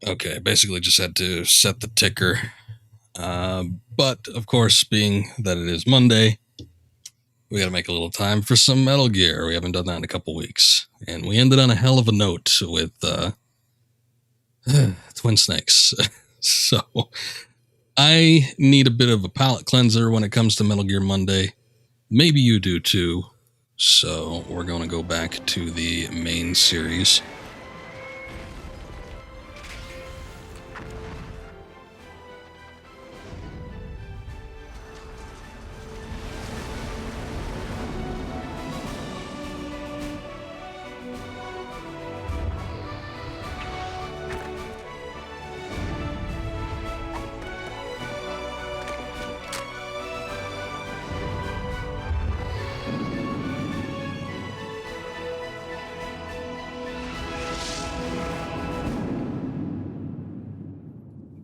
Okay, basically just had to set the ticker. But, of course, being that it is Monday, we gotta make a little time for some Metal Gear. We haven't done that in a couple weeks. And we ended on a hell of a note with Twin Snakes. So, I need a bit of a palate cleanser when it comes to Metal Gear Monday. Maybe you do too. So, we're going to go back to the main series.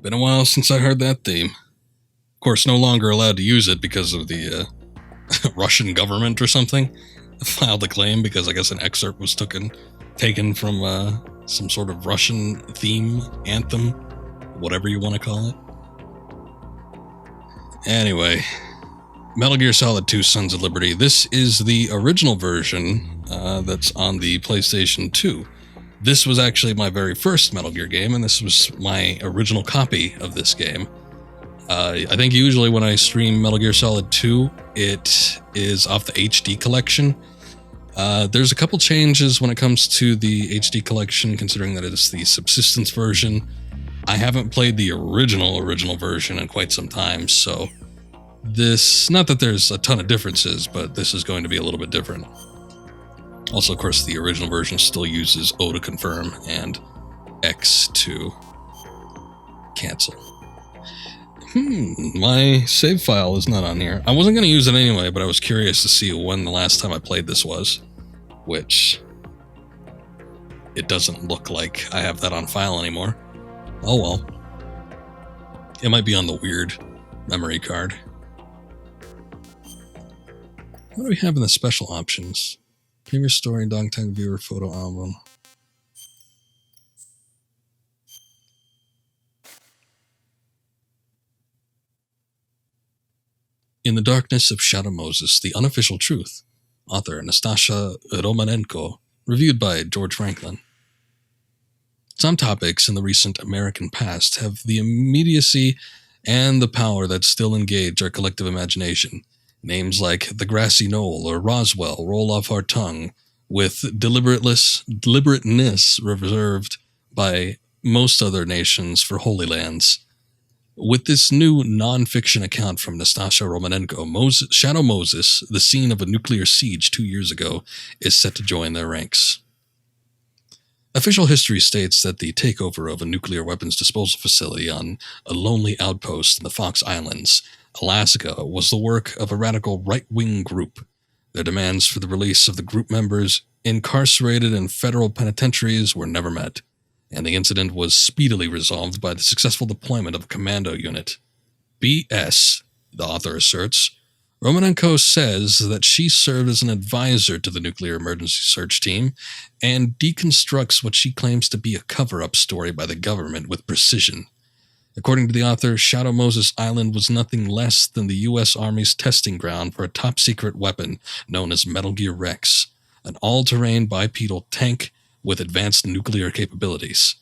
Been a while since I heard that theme. Of course, no longer allowed to use it because of the Russian government or something. Filed a claim because I guess an excerpt was taken from some sort of Russian theme, anthem, whatever you want to call it. Anyway, Metal Gear Solid 2 Sons of Liberty. This is the original version that's on the PlayStation 2. This was actually my very first Metal Gear game, and this was my original copy of this game. I think usually when I stream Metal Gear Solid 2, it is off the HD collection. There's a couple changes when it comes to the HD collection, considering that it's the subsistence version. I haven't played the original version in quite some time, so this, not that there's a ton of differences, but this is going to be a little bit different. Also, of course, the original version still uses O to confirm and X to cancel. My save file is not on here. I wasn't going to use it anyway, but I was curious to see when the last time I played this was, which it doesn't look like I have that on file anymore. Oh well. It might be on the weird memory card. What do we have in the special options? Previous story, Dogtag viewer, photo album. In the Darkness of Shadow Moses, The Unofficial Truth. Author Nastasha Romanenko. Reviewed by George Franklin. Some topics in the recent American past have the immediacy and the power that still engage our collective imagination. Names like the Grassy Knoll or Roswell roll off our tongue with deliberateness reserved by most other nations for Holy Lands. With this new non-fiction account from Nastasha Romanenko, Shadow Moses, the scene of a nuclear siege 2 years ago, is set to join their ranks. Official history states that the takeover of a nuclear weapons disposal facility on a lonely outpost in the Fox Islands, Alaska, was the work of a radical right-wing group. Their demands for the release of the group members incarcerated in federal penitentiaries were never met, and the incident was speedily resolved by the successful deployment of a commando unit. BS, the author asserts. Romanenko says that she served as an advisor to the nuclear emergency search team and deconstructs what she claims to be a cover-up story by the government with precision. According to the author, Shadow Moses Island was nothing less than the U.S. Army's testing ground for a top-secret weapon known as Metal Gear Rex, an all-terrain bipedal tank with advanced nuclear capabilities.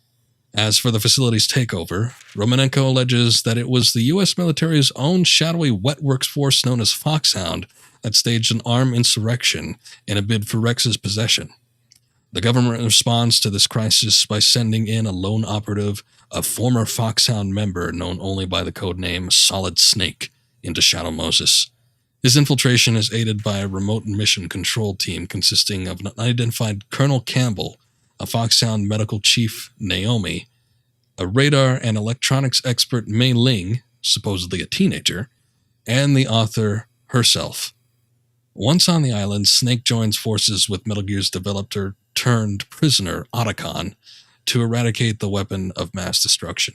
As for the facility's takeover, Romanenko alleges that it was the U.S. military's own shadowy wet works force known as Foxhound that staged an armed insurrection in a bid for Rex's possession. The government responds to this crisis by sending in a lone operative, a former Foxhound member known only by the codename Solid Snake, into Shadow Moses. His infiltration is aided by a remote mission control team consisting of an unidentified Colonel Campbell, a Foxhound medical chief, Naomi, a radar and electronics expert, Mei Ling, supposedly a teenager, and the author herself. Once on the island, Snake joins forces with Metal Gear's developer turned prisoner, Otacon, to eradicate the weapon of mass destruction.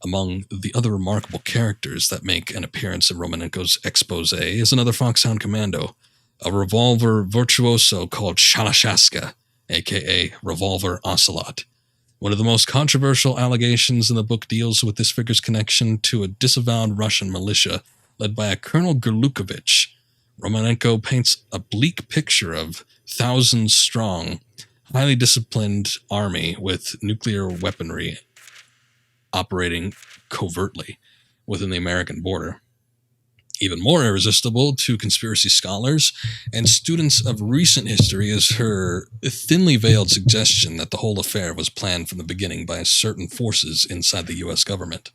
Among the other remarkable characters that make an appearance in Romanenko's expose is another Foxhound commando, a revolver virtuoso called Shalashaska, aka Revolver Ocelot. One of the most controversial allegations in the book deals with this figure's connection to a disavowed Russian militia led by a Colonel Gerlukovich. Romanenko paints a bleak picture of thousands-strong, highly disciplined army with nuclear weaponry operating covertly within the American border. Even more irresistible to conspiracy scholars and students of recent history is her thinly veiled suggestion that the whole affair was planned from the beginning by certain forces inside the U.S. government.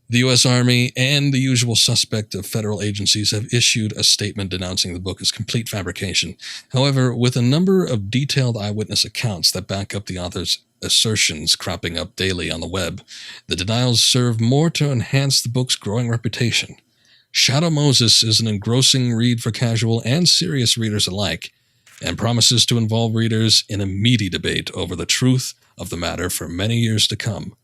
The U.S. Army and the usual suspect of federal agencies have issued a statement denouncing the book as complete fabrication. However, with a number of detailed eyewitness accounts that back up the author's assertions cropping up daily on the web, the denials serve more to enhance the book's growing reputation. Shadow Moses is an engrossing read for casual and serious readers alike, and promises to involve readers in a meaty debate over the truth of the matter for many years to come.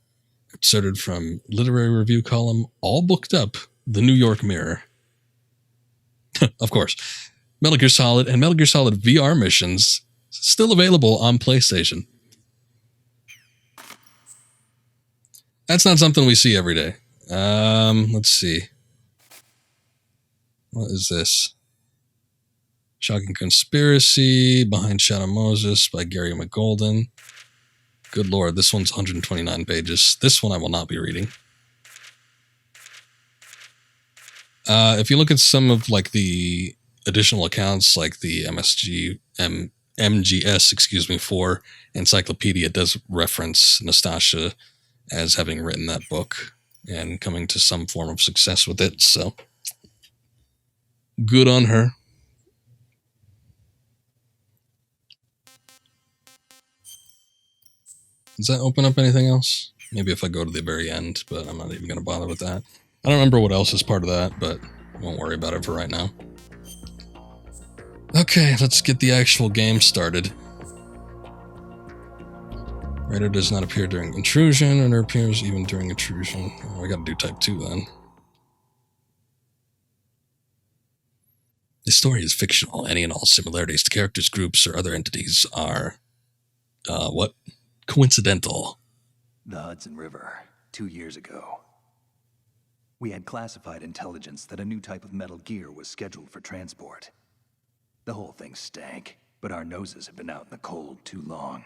Inserted from literary review column All Booked Up, The New York Mirror. Of course, Metal Gear Solid and Metal Gear Solid VR missions still available on PlayStation. That's not something we see every day. Let's see. What is this? Shocking Conspiracy Behind Shadow Moses by Gary McGolden. Good lord, this one's 129 pages. This one I will not be reading. If you look at some of like the additional accounts, like the MGS 4 encyclopedia does reference Nastasha as having written that book and coming to some form of success with it, so good on her. Does that open up anything else? Maybe if I go to the very end, but I'm not even going to bother with that. I don't remember what else is part of that, but I won't worry about it for right now. Okay, let's get the actual game started. Raider does not appear during intrusion, and appears even during intrusion. Oh, I gotta do type 2 then. This story is fictional. Any and all similarities to characters, groups, or other entities are... coincidental. The Hudson River, 2 years ago. We had classified intelligence that a new type of Metal Gear was scheduled for transport. The whole thing stank, but our noses had been out in the cold too long.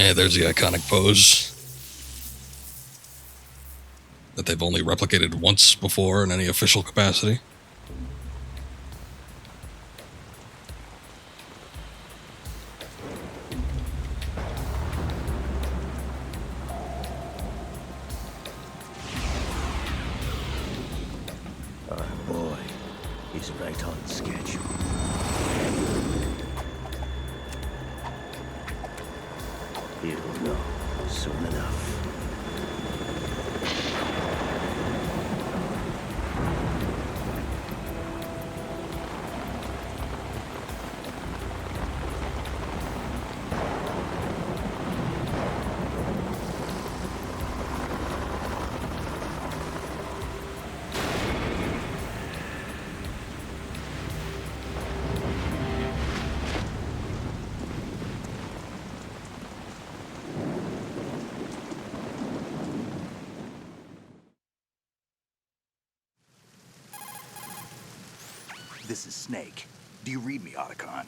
Hey, there's the iconic pose that they've only replicated once before in any official capacity. Our boy is right on schedule. He'll know soon enough. This is Snake. Do you read me, Otacon?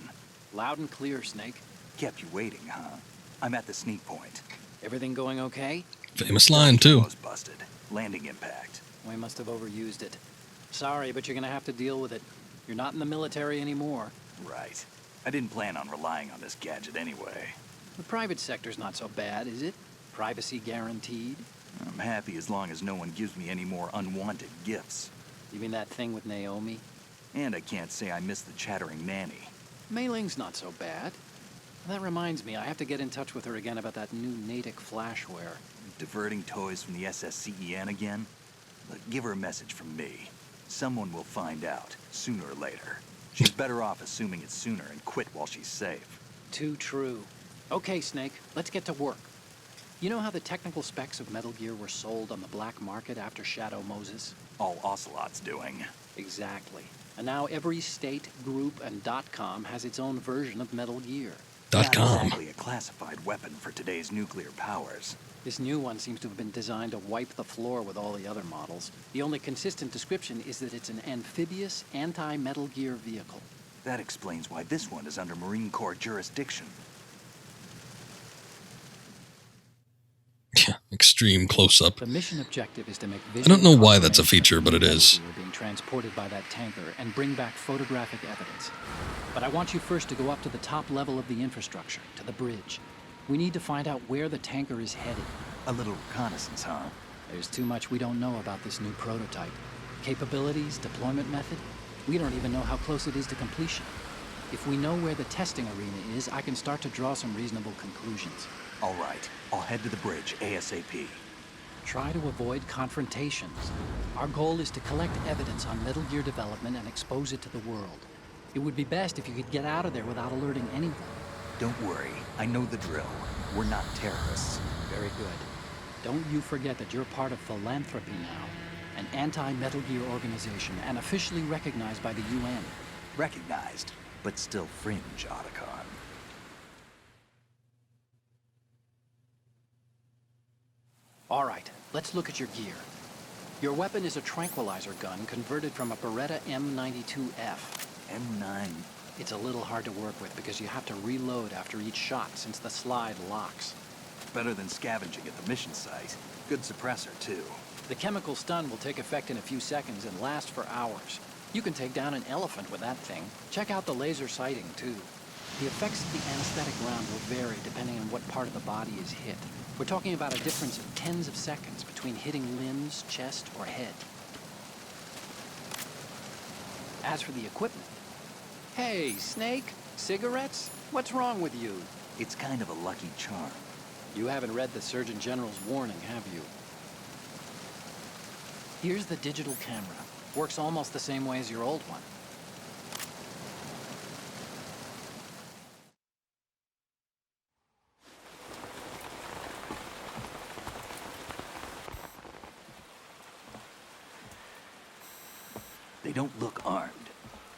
Loud and clear, Snake. Kept you waiting, huh? I'm at the sneak point. Everything going okay? Famous line, too. Almost busted. Landing impact. We must have overused it. Sorry, but you're gonna have to deal with it. You're not in the military anymore. Right. I didn't plan on relying on this gadget anyway. The private sector's not so bad, is it? Privacy guaranteed? I'm happy as long as no one gives me any more unwanted gifts. You mean that thing with Naomi? And I can't say I miss the chattering nanny. Mei Ling's not so bad. That reminds me, I have to get in touch with her again about that new Natick flashware. Diverting toys from the SSCEN again? Look, give her a message from me. Someone will find out, sooner or later. She's better off assuming it's sooner and quit while she's safe. Too true. Okay, Snake, let's get to work. You know how the technical specs of Metal Gear were sold on the black market after Shadow Moses? All Ocelot's doing. Exactly. And now every state, group, and .com has its own version of Metal Gear. Not .com. exactly a classified weapon for today's nuclear powers. This new one seems to have been designed to wipe the floor with all the other models. The only consistent description is that it's an amphibious, anti-Metal Gear vehicle. That explains why this one is under Marine Corps jurisdiction. Yeah, extreme close-up. The mission objective is to make I don't know why that's a confirmation feature, but it of Metal is. Gear being transported by that tanker and bring back photographic evidence. But I want you first to go up to the top level of the infrastructure, to the bridge. We need to find out where the tanker is headed. A little reconnaissance, huh? There's too much we don't know about this new prototype. Capabilities, deployment method, we don't even know how close it is to completion. If we know where the testing arena is, I can start to draw some reasonable conclusions. All right, I'll head to the bridge ASAP. Try to avoid confrontations. Our goal is to collect evidence on Metal Gear development and expose it to the world. It would be best if you could get out of there without alerting anyone. Don't worry, I know the drill. We're not terrorists. Very good. Don't you forget that you're part of Philanthropy now, an anti-Metal Gear organization and officially recognized by the UN. Recognized, but still fringe, Otacon. All right, let's look at your gear. Your weapon is a tranquilizer gun converted from a Beretta M92F. M9. It's a little hard to work with because you have to reload after each shot since the slide locks. Better than scavenging at the mission site. Good suppressor, too. The chemical stun will take effect in a few seconds and last for hours. You can take down an elephant with that thing. Check out the laser sighting, too. The effects of the anesthetic round will vary depending on what part of the body is hit. We're talking about a difference of tens of seconds between hitting limbs, chest, or head. As for the equipment... Hey, Snake, cigarettes? What's wrong with you? It's kind of a lucky charm. You haven't read the Surgeon General's warning, have you? Here's the digital camera. Works almost the same way as your old one. They don't look armed.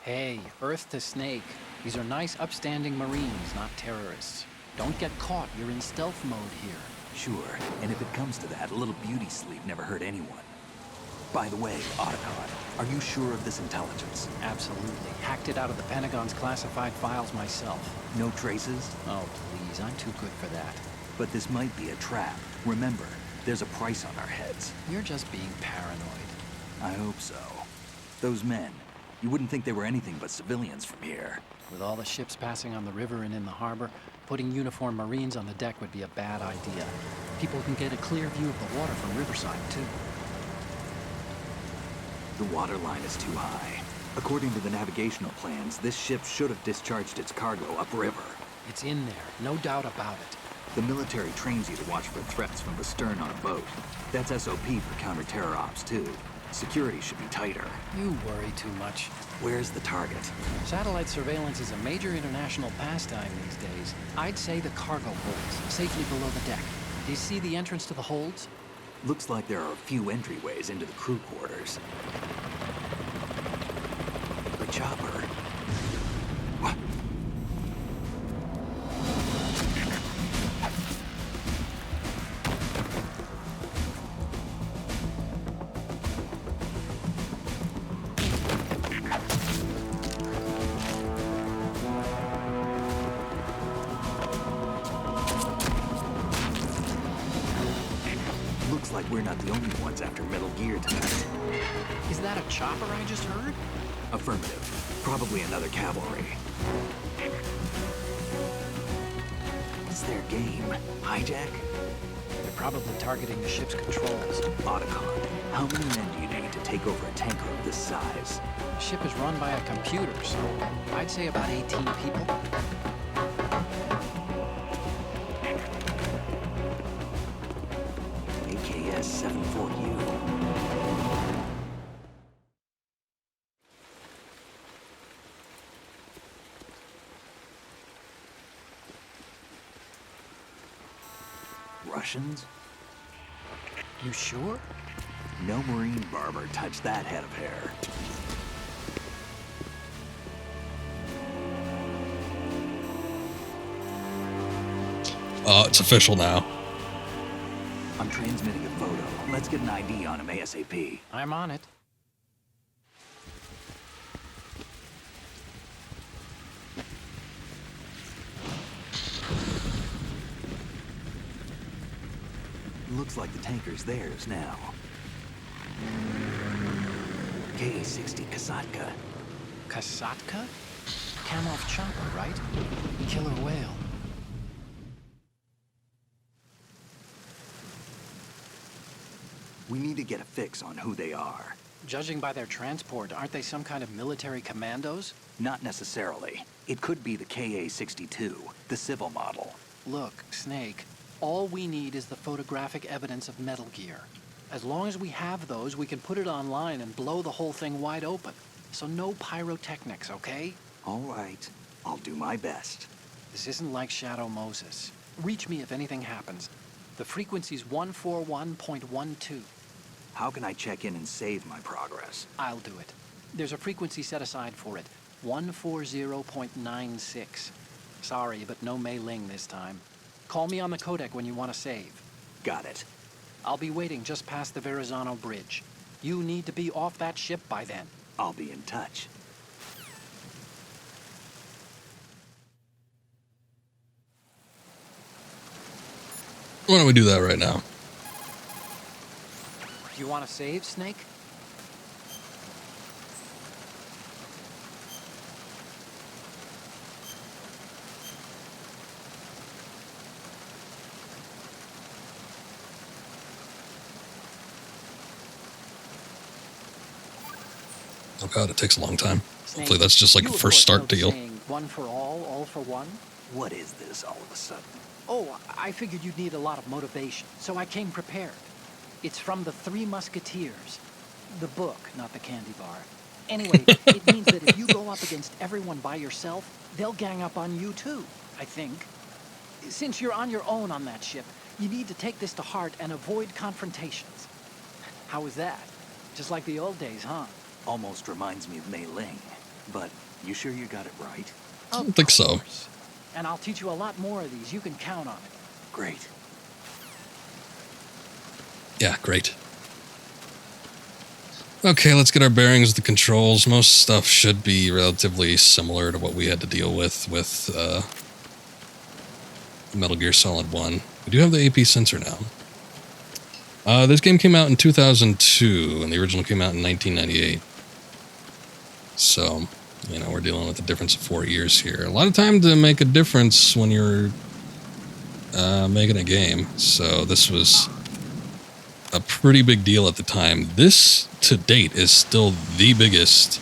Hey, Earth to Snake. These are nice, upstanding Marines, not terrorists. Don't get caught. You're in stealth mode here. Sure, and if it comes to that, a little beauty sleep never hurt anyone. By the way, Otacon, are you sure of this intelligence? Absolutely. Hacked it out of the Pentagon's classified files myself. No traces? Oh, please. I'm too good for that. But this might be a trap. Remember, there's a price on our heads. You're just being paranoid. I hope so. Those men, you wouldn't think they were anything but civilians from here. With all the ships passing on the river and in the harbor, putting uniformed Marines on the deck would be a bad idea. People can get a clear view of the water from Riverside, too. The water line is too high. According to the navigational plans, this ship should have discharged its cargo upriver. It's in there, no doubt about it. The military trains you to watch for threats from the stern on a boat. That's SOP for counter-terror ops, too. Security should be tighter. You worry too much. Where's the target? Satellite surveillance is a major international pastime these days. I'd say the cargo holds, safely below the deck. Do you see the entrance to the holds? Looks like there are a few entryways into the crew quarters. The chopper. What? Looks like we're not the only ones after Metal Gear tonight. Is that a chopper I just heard? Affirmative. Probably another cavalry. What's their game? Hijack? They're probably targeting the ship's controls. Otacon. How many men do you need to take over a tanker of this size? The ship is run by a computer, so I'd say about 18 people. AKS 74U. Russians? You sure? No Marine barber touched that head of hair. It's official now. I'm transmitting a photo. Let's get an ID on him ASAP. I'm on it. Looks like the tanker's theirs now. Ka-60 Kasatka. Kasatka? Kamov chopper, right? Killer whale. We need to get a fix on who they are. Judging by their transport, aren't they some kind of military commandos? Not necessarily. It could be the Ka-62, the civil model. Look, Snake, all we need is the photographic evidence of Metal Gear. As long as we have those, we can put it online and blow the whole thing wide open. So no pyrotechnics, okay? All right. I'll do my best. This isn't like Shadow Moses. Reach me if anything happens. The frequency's 141.12. How can I check in and save my progress? I'll do it. There's a frequency set aside for it. 140.96. Sorry, but no Mei Ling this time. Call me on the codec when you want to save. Got it. I'll be waiting just past the Verrazano Bridge. You need to be off that ship by then. I'll be in touch. Why don't we do that right now? You want to save, Snake? Oh god, it takes a long time. Snake, Hopefully that's just like you a of first course start know the deal. saying, one for all for one? What is this all of a sudden? Oh, I figured you'd need a lot of motivation, so I came prepared. It's from the Three Musketeers. The book, not the candy bar. Anyway, it means that if you go up against everyone by yourself, they'll gang up on you too, I think. Since you're on your own on that ship, you need to take this to heart and avoid confrontations. How was that? Just like the old days, huh? Almost reminds me of Mei Ling. But you sure you got it right? I don't think so. Course. And I'll teach you a lot more of these. You can count on it. Great. Yeah, great. Okay, let's get our bearings with the controls. Most stuff should be relatively similar to what we had to deal with Metal Gear Solid 1. We do have the AP sensor now. This game came out in 2002, and the original came out in 1998. So, you know, we're dealing with a difference of 4 years here. A lot of time to make a difference when you're making a game. So this was a pretty big deal at the time. This, to date, is still the biggest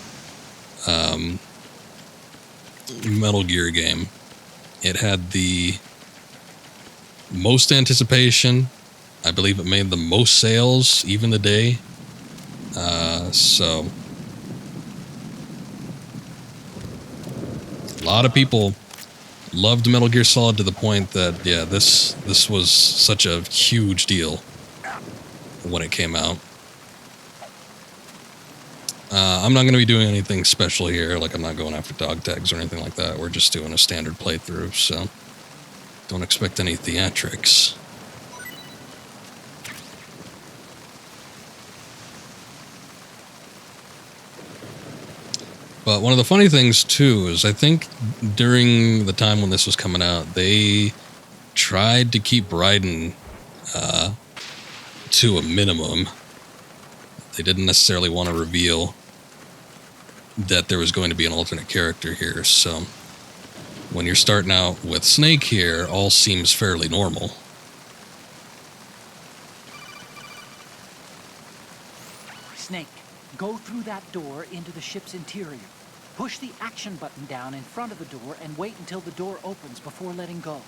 Metal Gear game. It had the most anticipation. I believe it made the most sales, even today. So a lot of people loved Metal Gear Solid to the point that, yeah, this was such a huge deal when it came out. I'm not going to be doing anything special here, like I'm not going after dog tags or anything like that. We're just doing a standard playthrough, so don't expect any theatrics. But one of the funny things, too, is I think during the time when this was coming out, they tried to keep Raiden to a minimum. They didn't necessarily want to reveal that there was going to be an alternate character here. So when you're starting out with Snake here, all seems fairly normal. Snake, go through that door into the ship's interior. Push the action button down in front of the door and wait until the door opens before letting go.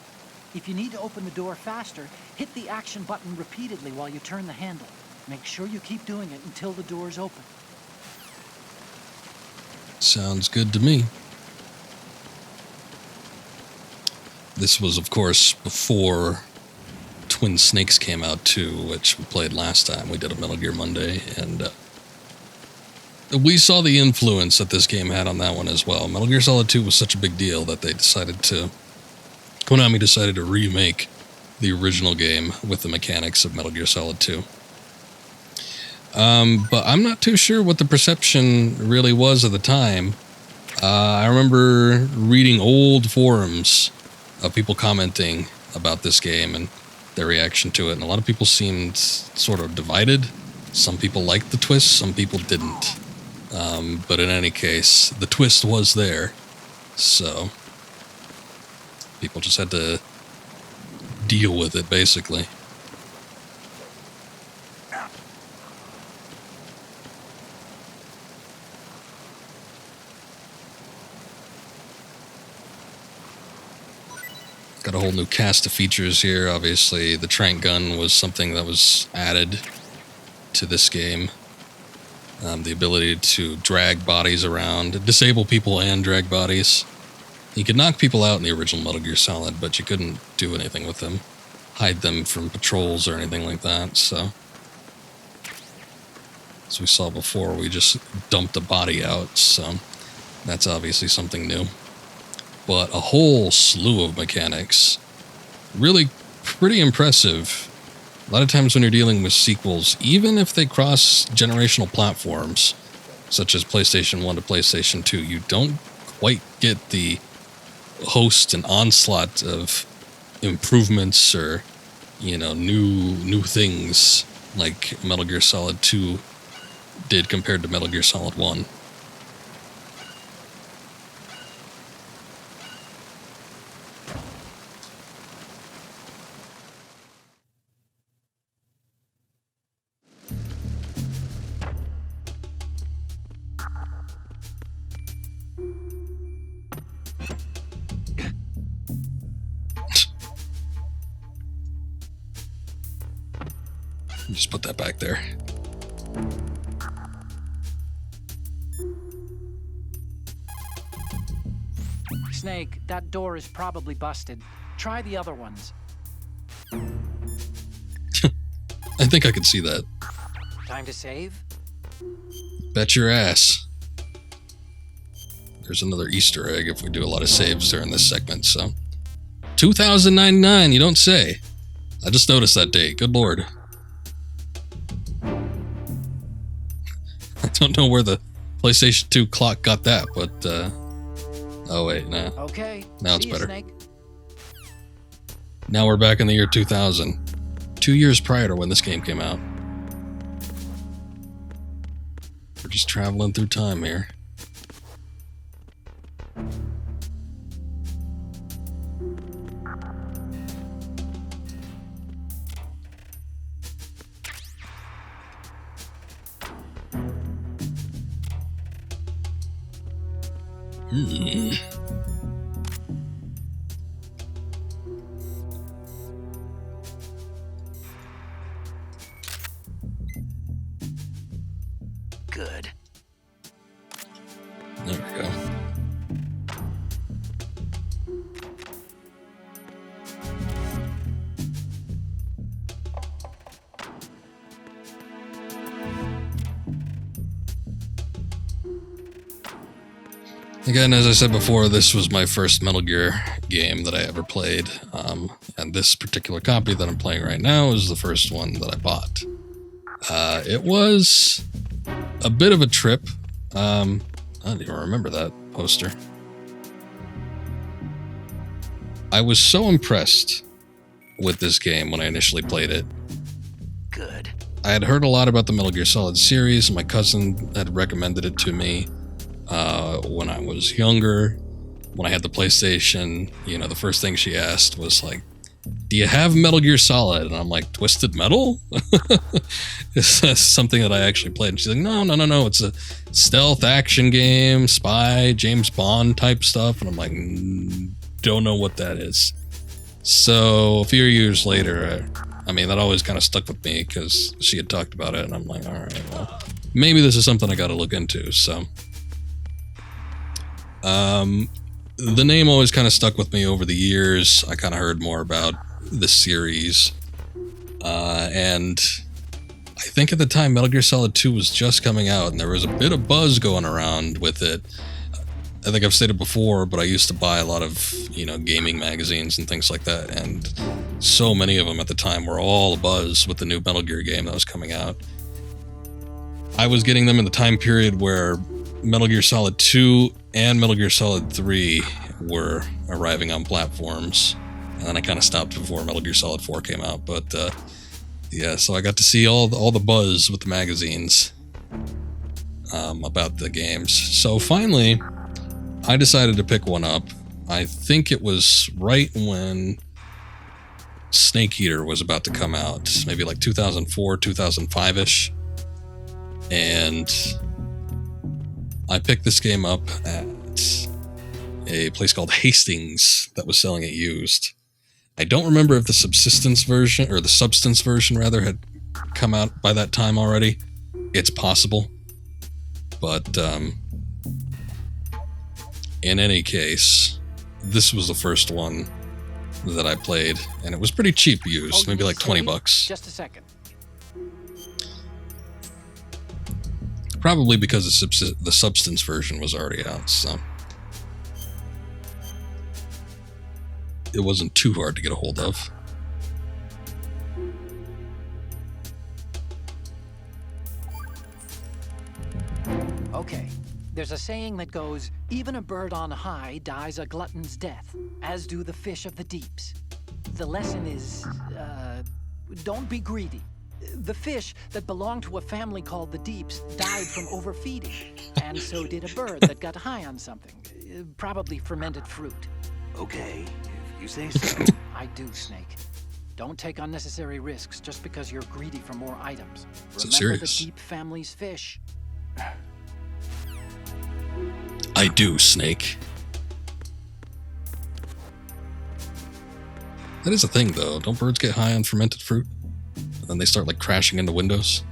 If you need to open the door faster, hit the action button repeatedly while you turn the handle. Make sure you keep doing it until the door's open. Sounds good to me. This was, of course, before Twin Snakes came out too, which we played last time. We did a Metal Gear Monday, and we saw the influence that this game had on that one as well. Metal Gear Solid 2 was such a big deal that Konami decided to remake the original game with the mechanics of Metal Gear Solid 2. But I'm not too sure what the perception really was at the time. I remember reading old forums of people commenting about this game and their reaction to it, and a lot of people seemed sort of divided. Some people liked the twist, some people didn't. But in any case, the twist was there, so people just had to deal with it, basically. Got a whole new cast of features here. Obviously, the trank gun was something that was added to this game. The ability to drag bodies around, disable people and drag bodies. You could knock people out in the original Metal Gear Solid, but you couldn't do anything with them. Hide them from patrols or anything like that, so. As we saw before, we just dumped a body out, so that's obviously something new. But a whole slew of mechanics. Really pretty impressive. A lot of times when you're dealing with sequels, even if they cross generational platforms, such as PlayStation 1 to PlayStation 2, you don't quite get the host and onslaught of improvements or, you know, new things like Metal Gear Solid 2 did compared to Metal Gear Solid 1. Just put that back there. Snake, that door is probably busted. Try the other ones. I think I could see that. Time to save? Bet your ass. There's another Easter egg if we do a lot of saves during this segment, so. 2099, you don't say. I just noticed that date. Good lord. I don't know where the PlayStation 2 clock got that, but, oh wait, nah. Okay. Now it's See you, better. Snake. Now we're back in the year 2000, 2 years prior to when this game came out. We're just traveling through time here. Good. There we go. Again, as I said before, this was my first Metal Gear game that I ever played, and this particular copy that I'm playing right now is the first one that I bought. It was a bit of a trip. I don't even remember that poster. I was so impressed with this game when I initially played it. Good. I had heard a lot about the Metal Gear Solid series. My cousin had recommended it to me when I was younger. When I had the PlayStation, you know, the first thing she asked was like, "Do you have Metal Gear Solid?" And I'm like, "Twisted Metal?" It's something that I actually played. And she's like, no. It's a stealth action game, spy, James Bond type stuff. And I'm like, don't know what that is. So a few years later, I mean, that always kind of stuck with me because she had talked about it. And I'm like, all right, well, maybe this is something I got to look into. So the name always kind of stuck with me over the years. I kind of heard more about the series. And I think at the time Metal Gear Solid 2 was just coming out and there was a bit of buzz going around with it. I think I've stated before, but I used to buy a lot of, you know, gaming magazines and things like that. And so many of them at the time were all abuzz with the new Metal Gear game that was coming out. I was getting them in the time period where Metal Gear Solid 2 and Metal Gear Solid 3 were arriving on platforms. And then I kind of stopped before Metal Gear Solid 4 came out. But yeah, so I got to see all the buzz with the magazines about the games. So finally, I decided to pick one up. I think it was right when Snake Eater was about to come out, maybe like 2004, 2005-ish. And I picked this game up at a place called Hastings that was selling it used. I don't remember if the Substance version rather had come out by that time already. It's possible. But in any case, this was the first one that I played, and it was pretty cheap used, maybe like $20. Just a second. Probably because the Substance version was already out, so it wasn't too hard to get a hold of. Okay, there's a saying that goes, even a bird on high dies a glutton's death, as do the fish of the deeps. The lesson is, don't be greedy. The fish that belonged to a family called the Deeps died from overfeeding, and so did a bird that got high on something, probably fermented fruit. Okay, if you say so. I do, Snake. Don't take unnecessary risks just because you're greedy for more items. So Remember serious. the Deep family's fish. I do, Snake. That is a thing, though. Don't birds get high on fermented fruit? And then they start, like, crashing into windows?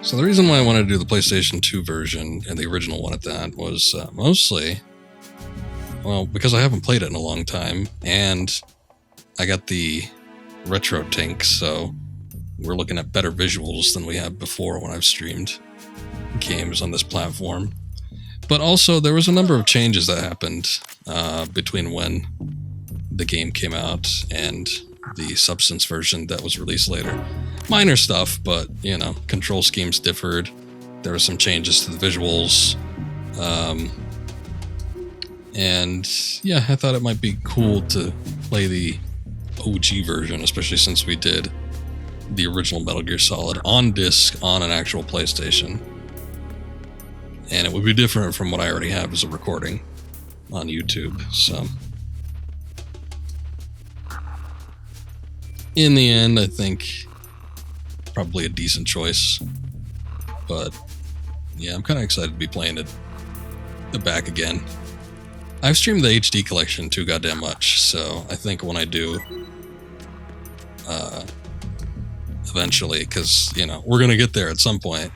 So the reason why I wanted to do the PlayStation 2 version, and the original one at that, was mostly, well, because I haven't played it in a long time, and I got the retro tank, so we're looking at better visuals than we had before when I've streamed games on this platform. But also, there was a number of changes that happened between when the game came out and the Substance version that was released later. Minor stuff, but, you know, control schemes differed. There were some changes to the visuals. And yeah, I thought it might be cool to play the OG version, especially since we did the original Metal Gear Solid on disc on an actual PlayStation. And it would be different from what I already have as a recording on YouTube. So in the end, I think probably a decent choice. But yeah, I'm kind of excited to be playing it back again. I've streamed the HD collection too goddamn much, so I think when I do, eventually, because, you know, we're going to get there at some point,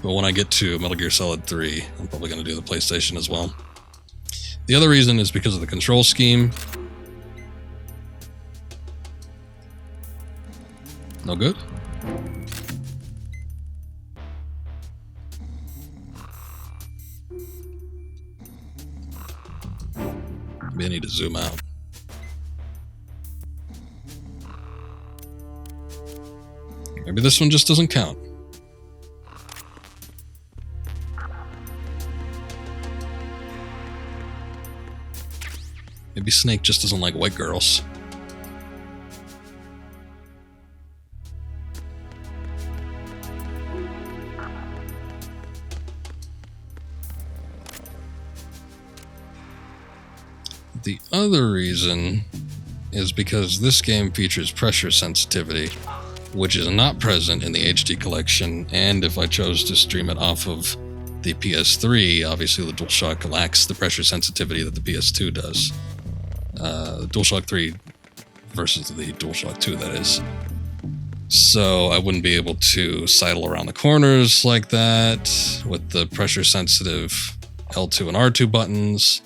but when I get to Metal Gear Solid 3, I'm probably going to do the PlayStation as well. The other reason is because of the control scheme. No good? Maybe I need to zoom out. Maybe this one just doesn't count. Maybe Snake just doesn't like white girls. The other reason is because this game features pressure sensitivity, which is not present in the HD collection, and if I chose to stream it off of the PS3, obviously the DualShock lacks the pressure sensitivity that the PS2 does. DualShock 3 versus the DualShock 2, that is. So I wouldn't be able to sidle around the corners like that with the pressure sensitive L2 and R2 buttons.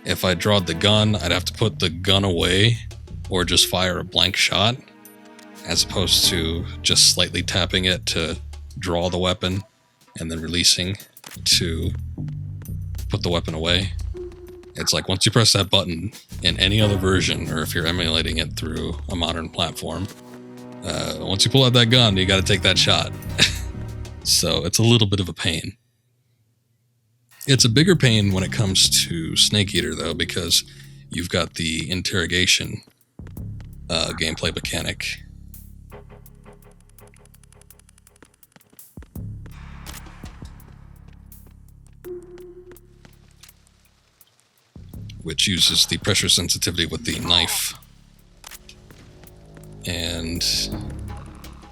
If I drawed the gun, I'd have to put the gun away or just fire a blank shot, as opposed to just slightly tapping it to draw the weapon and then releasing to put the weapon away. It's like once you press that button in any other version, or if you're emulating it through a modern platform, once you pull out that gun, you got to take that shot. So it's a little bit of a pain. It's a bigger pain when it comes to Snake Eater, though, because you've got the interrogation gameplay mechanic. Which uses the pressure sensitivity with the knife. And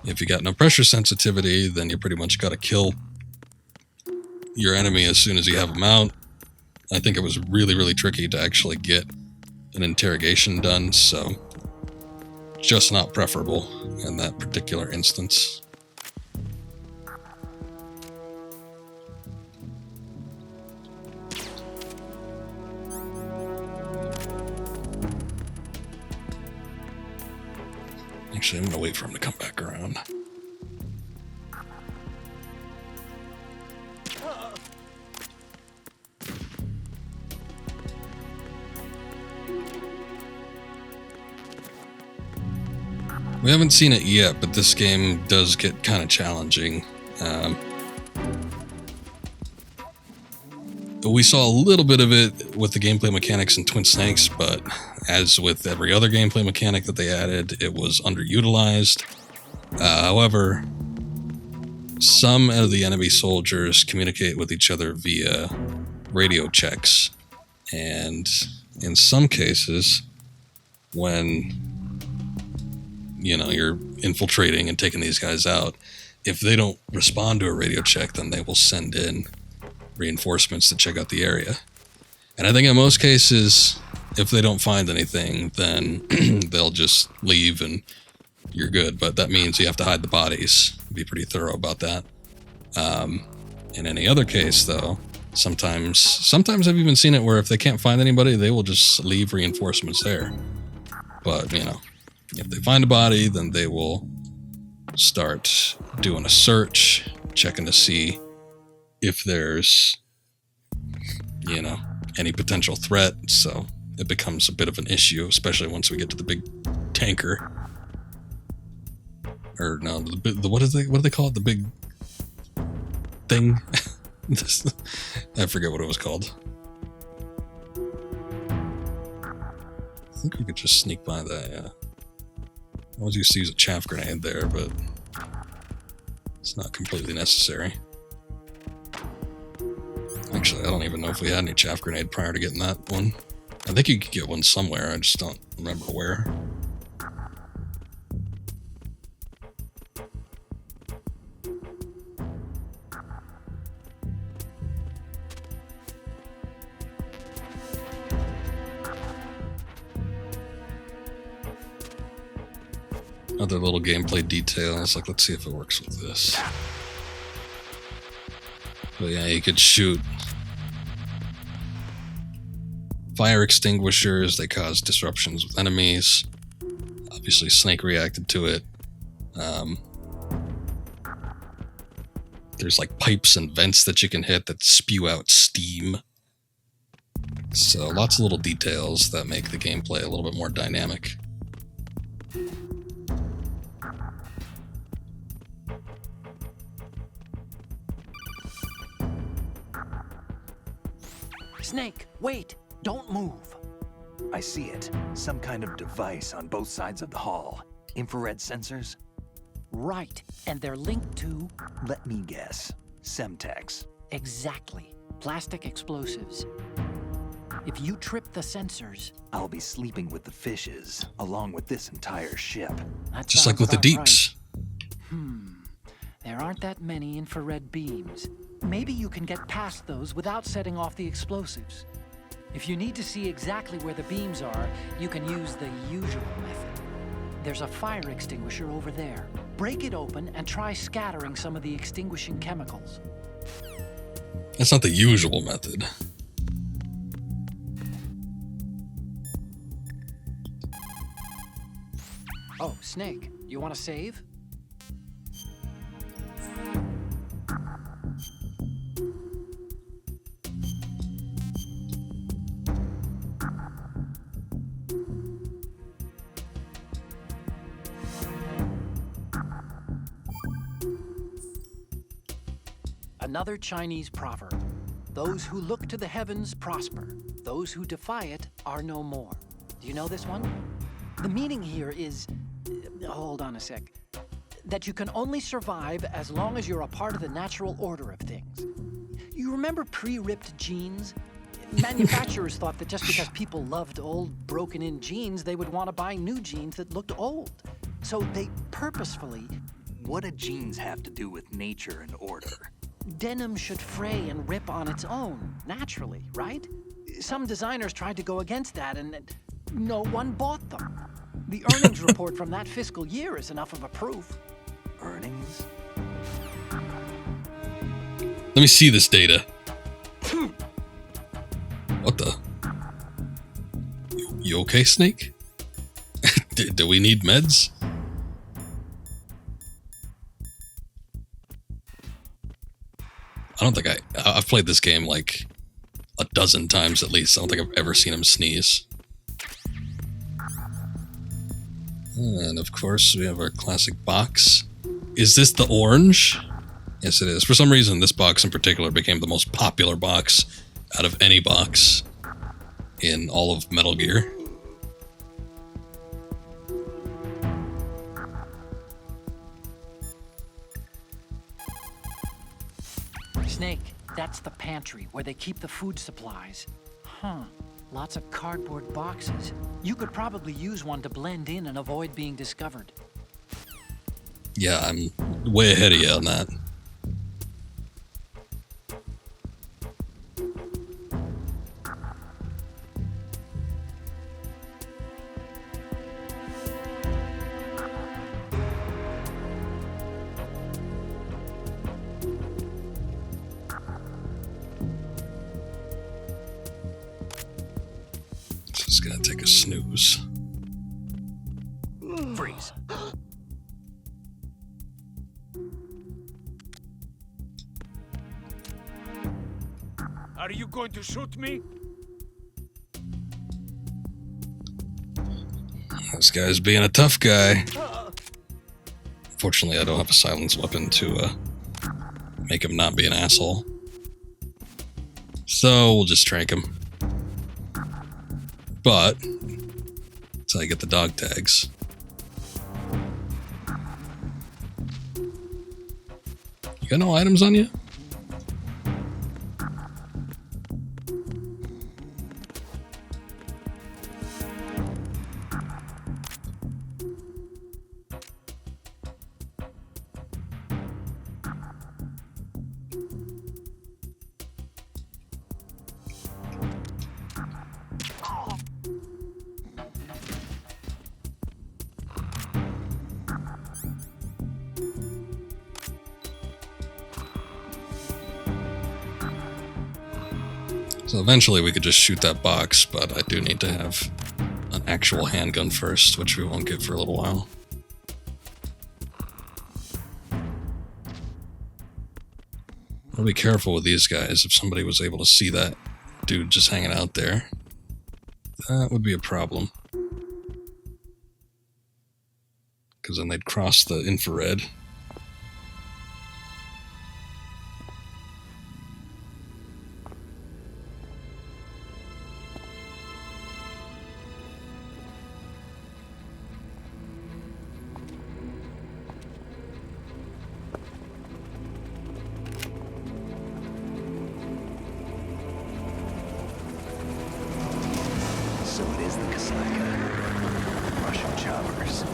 if you got no pressure sensitivity, then you pretty much got to kill your enemy as soon as you have them out. I think it was really, really tricky to actually get an interrogation done, so just not preferable in that particular instance. Actually, I'm going to wait for him to come back around. We haven't seen it yet, but this game does get kind of challenging. We saw a little bit of it with the gameplay mechanics in Twin Snakes, but as with every other gameplay mechanic that they added, it was underutilized. However, some of the enemy soldiers communicate with each other via radio checks, and in some cases, when you're infiltrating and taking these guys out, if they don't respond to a radio check, then they will send in reinforcements to check out the area. And I think in most cases, if they don't find anything, then they'll just leave and you're good. But that means you have to hide the bodies. Be pretty thorough about that. In any other case, though, sometimes I've even seen it where if they can't find anybody, they will just leave reinforcements there. But, if they find a body, then they will start doing a search, checking to see if there's, any potential threat. So it becomes a bit of an issue, especially once we get to the big tanker. Or no, what do they call it? The big thing? I forget what it was called. I think we could just sneak by that, yeah. I was used to use a chaff grenade there, but it's not completely necessary. Actually, I don't even know if we had any chaff grenade prior to getting that one. I think you could get one somewhere, I just don't remember where. Other little gameplay details, like let's see if it works with this. But yeah, you could shoot fire extinguishers, they cause disruptions with enemies. Obviously, Snake reacted to it. There's like pipes and vents that you can hit that spew out steam. So lots of little details that make the gameplay a little bit more dynamic. Snake, wait! Don't move! I see it. Some kind of device on both sides of the hall. Infrared sensors? Right, and they're linked to... Let me guess. Semtex. Exactly. Plastic explosives. If you trip the sensors... I'll be sleeping with the fishes, along with this entire ship. That Just like sounds with the about deeps. Right. There aren't that many infrared beams. Maybe you can get past those without setting off the explosives. If you need to see exactly where the beams are, you can use the usual method. There's a fire extinguisher over there. Break it open and try scattering some of the extinguishing chemicals. That's not the usual method. Oh, Snake, you want to save? Another Chinese proverb. Those who look to the heavens prosper. Those who defy it are no more. Do you know this one? The meaning here is... hold on a sec. That you can only survive as long as you're a part of the natural order of things. You remember pre-ripped jeans? Manufacturers thought that just because people loved old, broken-in jeans, they would want to buy new jeans that looked old. So they purposefully... What do jeans have to do with nature and order? Denim should fray and rip on its own, naturally, right? Some designers tried to go against that and no one bought them. The earnings report from that fiscal year is enough of a proof. Earnings? Let me see this data. What the? You okay, Snake? Do we need meds? I don't think I've played this game like a dozen times at least. I don't think I've ever seen him sneeze. And of course, we have our classic box. Is this the orange? Yes, it is. For some reason, this box in particular became the most popular box out of any box in all of Metal Gear. Snake, that's the pantry where they keep the food supplies. Huh. Lots of cardboard boxes. You could probably use one to blend in and avoid being discovered. Yeah, I'm way ahead of you on that. Just gonna take a snooze. Freeze. Are you going to shoot me? This guy's being a tough guy. Fortunately, I don't have a silence weapon to make him not be an asshole. So we'll just trank him. But that's how I get the dog tags. You got no items on you? So eventually we could just shoot that box, but I do need to have an actual handgun first, which we won't get for a little while. I'll be careful with these guys. If somebody was able to see that dude just hanging out there, that would be a problem. Because then they'd cross the infrared. So it is the Kasaka. Russian choppers.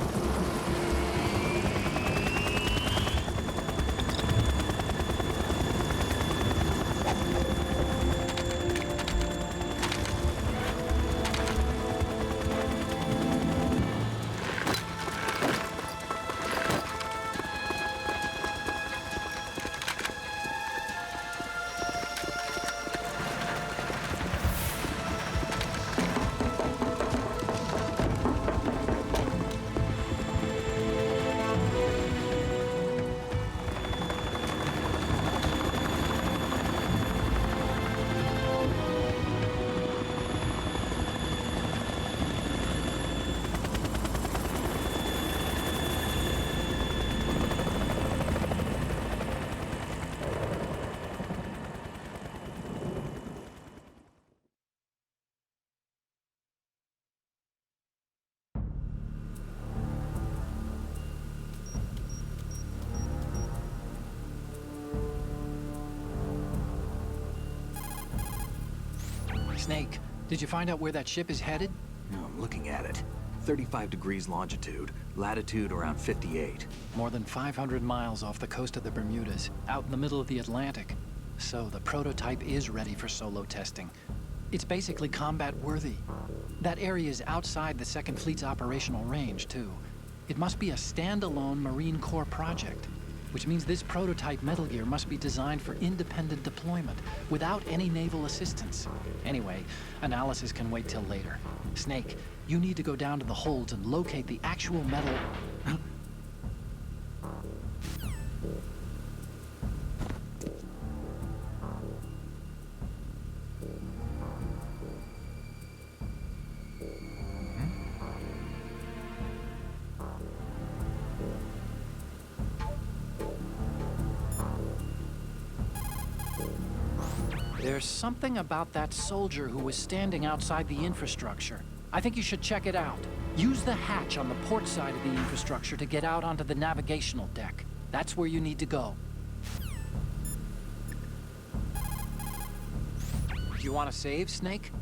Snake, did you find out where that ship is headed? No, I'm looking at it. 35 degrees longitude, latitude around 58. More than 500 miles off the coast of the Bermudas, out in the middle of the Atlantic. So the prototype is ready for solo testing. It's basically combat-worthy. That area is outside the Second Fleet's operational range, too. It must be a standalone Marine Corps project, which means this prototype Metal Gear must be designed for independent deployment, without any naval assistance. Anyway, analysis can wait till later. Snake, you need to go down to the holds and locate the actual metal... There's something about that soldier who was standing outside the infrastructure. I think you should check it out. Use the hatch on the port side of the infrastructure to get out onto the navigational deck. That's where you need to go. Do you want to save, Snake?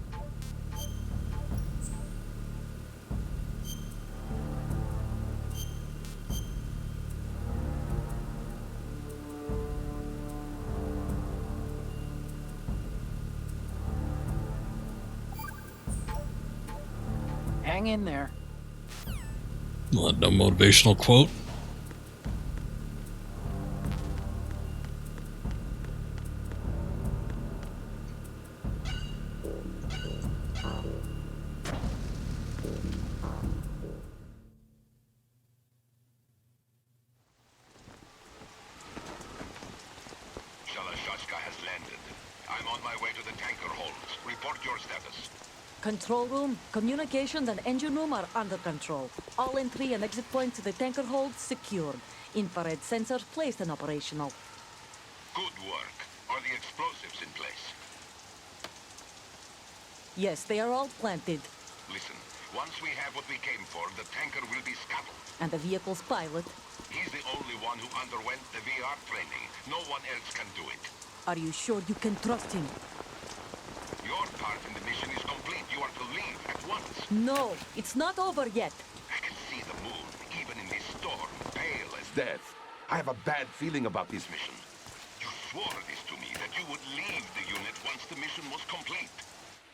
Hang in there. What, no motivational quote? Shalashaska has landed. I'm on my way to the tanker holds. Report your status. Control room, communications and engine room are under control. All entry and exit points to the tanker hold secured. Infrared sensors placed and operational. Good work. Are the explosives in place? Yes, they are all planted. Listen, once we have what we came for, the tanker will be scuttled. And the vehicle's pilot. He's the only one who underwent the VR training. No one else can do it. Are you sure you can trust him? Your part in the mission is complete. You are to leave at once. No, it's not over yet. I can see the moon, even in this storm, pale as death. I have a bad feeling about this mission. You swore this to me, that you would leave the unit once the mission was complete.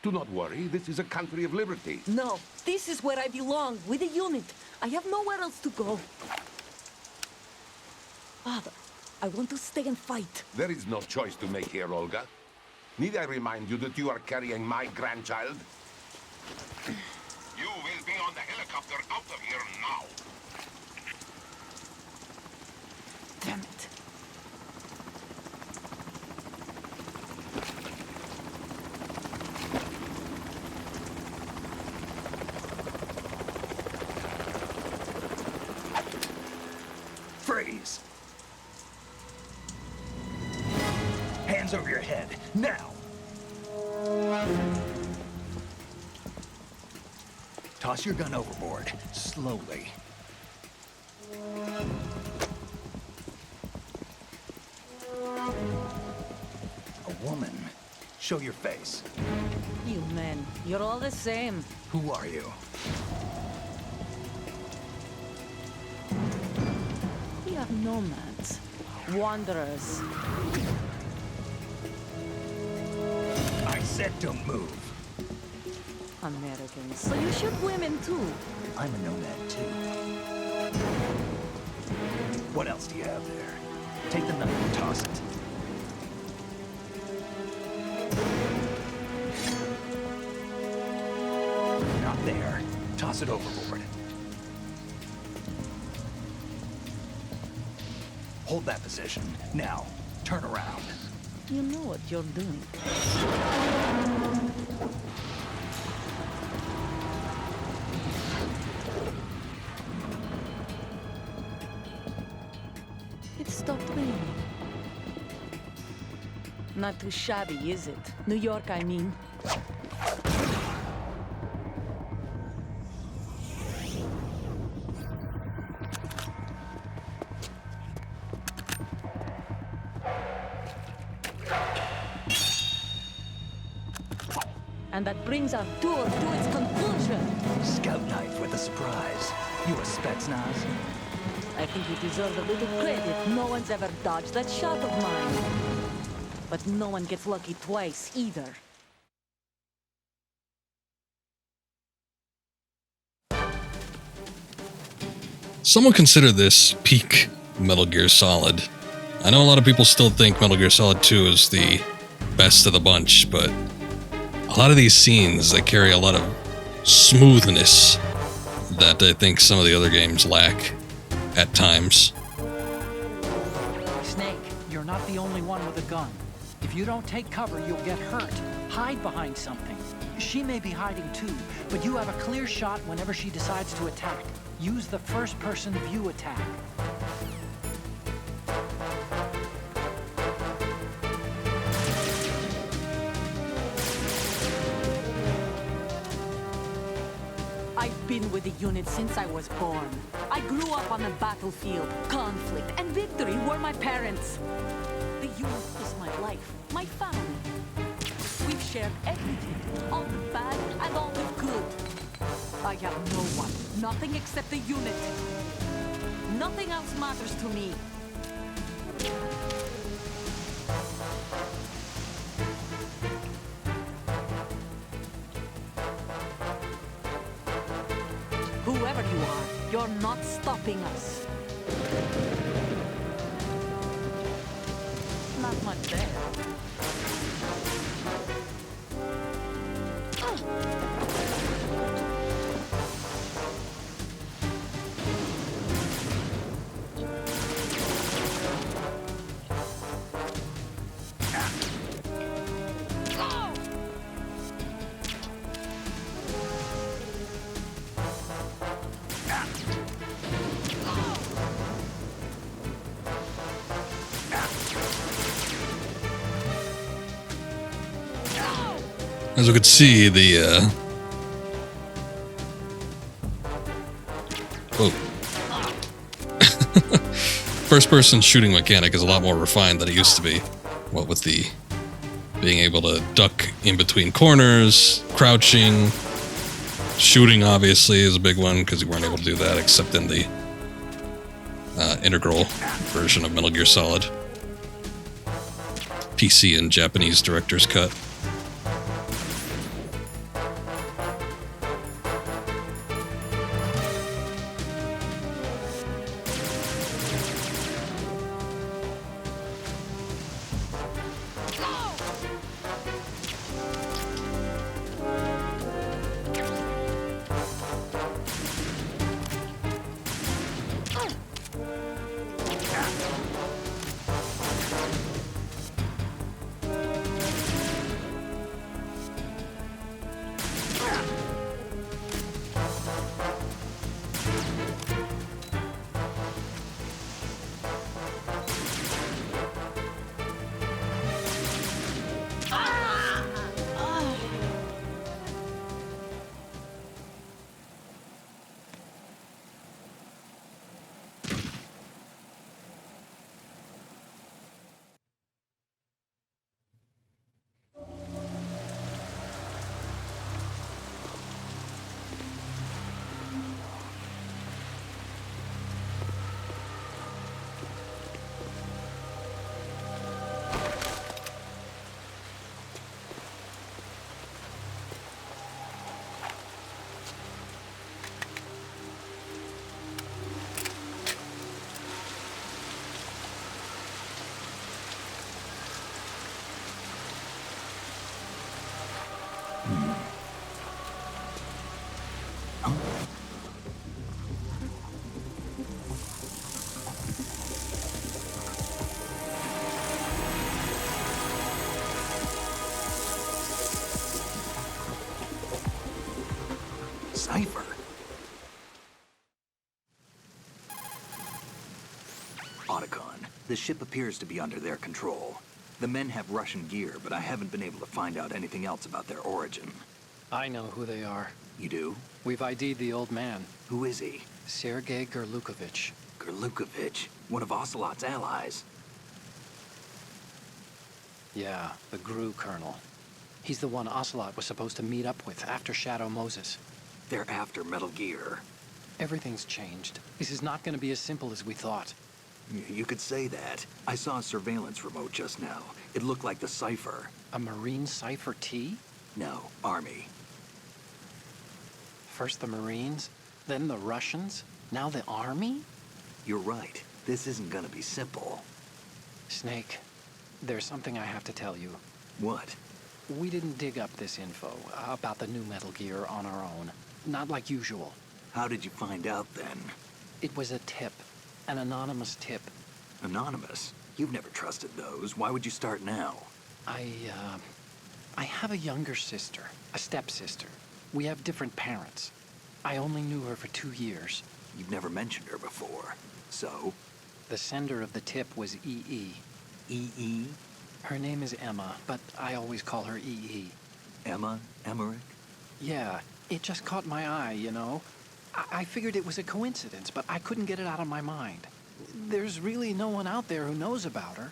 Do not worry, this is a country of liberty. No, this is where I belong, with the unit. I have nowhere else to go. Father, I want to stay and fight. There is no choice to make here, Olga. Need I remind you that you are carrying my grandchild? You will be on the helicopter out of here now. Damn it. Freeze! Hands over your head, now! Toss your gun overboard, slowly. A woman. Show your face. You men, you're all the same. Who are you? We are nomads. Wanderers. I said don't move. Americans. So you shoot women too. I'm a nomad too. What else do you have there? Take the knife and toss it. Not there. Toss it overboard. Hold that position. Now, turn around. You know what you're doing. It stopped raining. Not too shabby, is it? New York, I mean. And that brings our tour to its conclusion. Scout knife with a surprise. You a Spetsnaz? I think you deserve a little credit. No one's ever dodged that shot of mine. But no one gets lucky twice, either. Some would consider this peak Metal Gear Solid. I know a lot of people still think Metal Gear Solid 2 is the best of the bunch, but a lot of these scenes, they carry a lot of smoothness that I think some of the other games lack at times. Snake, you're not the only one with a gun. If you don't take cover, you'll get hurt. Hide behind something. She may be hiding too, but you have a clear shot whenever she decides to attack. Use the first-person view attack. I've been with the unit since I was born. I grew up on the battlefield. Conflict and victory were my parents. The unit is my life, my family. We've shared everything, all the bad and all the good. I have no one, nothing except the unit. Nothing else matters to me. Whoever you are, you're not stopping us. Not much there. As we could see, the first-person shooting mechanic is a lot more refined than it used to be. What with the being able to duck in between corners, crouching, shooting obviously is a big one because you weren't able to do that except in the integral version of Metal Gear Solid. PC and Japanese director's cut. Cipher? Otacon, the ship appears to be under their control. The men have Russian gear, but I haven't been able to find out anything else about their origin. I know who they are. You do? We've ID'd the old man, Who is he? Sergei Gerlukovich. Gerlukovich, one of Ocelot's allies. Yeah, the GRU colonel. He's the one Ocelot was supposed to meet up with after Shadow Moses. They're after Metal Gear. Everything's changed. This is not going to be as simple as we thought. You could say that. I saw a surveillance remote just now. It looked like the Cipher. A Marine Cipher T? No, Army. First the Marines, then the Russians, now the Army? You're right. This isn't gonna be simple. Snake, there's something I have to tell you. What? We didn't dig up this info about the new Metal Gear on our own. Not like usual. How did you find out then? It was a tip. An anonymous tip. Anonymous? You've never trusted those. Why would you start now? I have a younger sister, a stepsister. We have different parents. I only knew her for 2 years. You've never mentioned her before. So? The sender of the tip was EE. EE? Her name is Emma, but I always call her EE. Emma? Emmerich? Yeah, it just caught my eye, you know? I figured it was a coincidence, but I couldn't get it out of my mind. There's really no one out there who knows about her.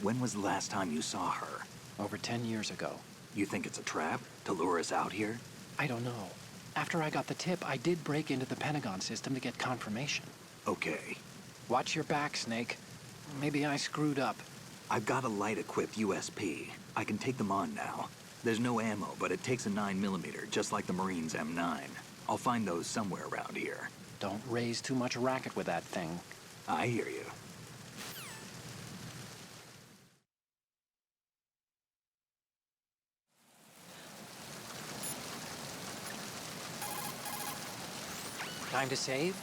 When was the last time you saw her? Over 10 years ago. You think it's a trap? To lure us out here? I don't know. After I got the tip, I did break into the Pentagon system to get confirmation. Okay. Watch your back, Snake. Maybe I screwed up. I've got a light-equipped USP. I can take them on now. There's no ammo, but it takes a 9mm, just like the Marines' M9. I'll find those somewhere around here. Don't raise too much racket with that thing. I hear you. Time to save?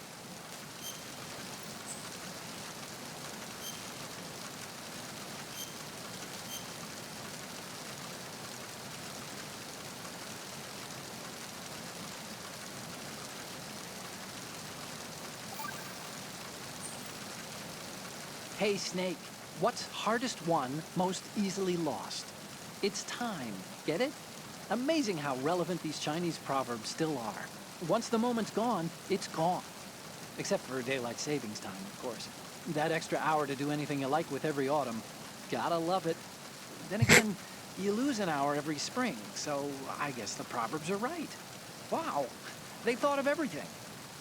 Hey, Snake, what's hardest won, most easily lost? It's time, get it? Amazing how relevant these Chinese proverbs still are. Once the moment's gone, it's gone. Except for daylight savings time, of course. That extra hour to do anything you like with every autumn. Gotta love it. Then again, you lose an hour every spring, so I guess the proverbs are right. Wow, they thought of everything.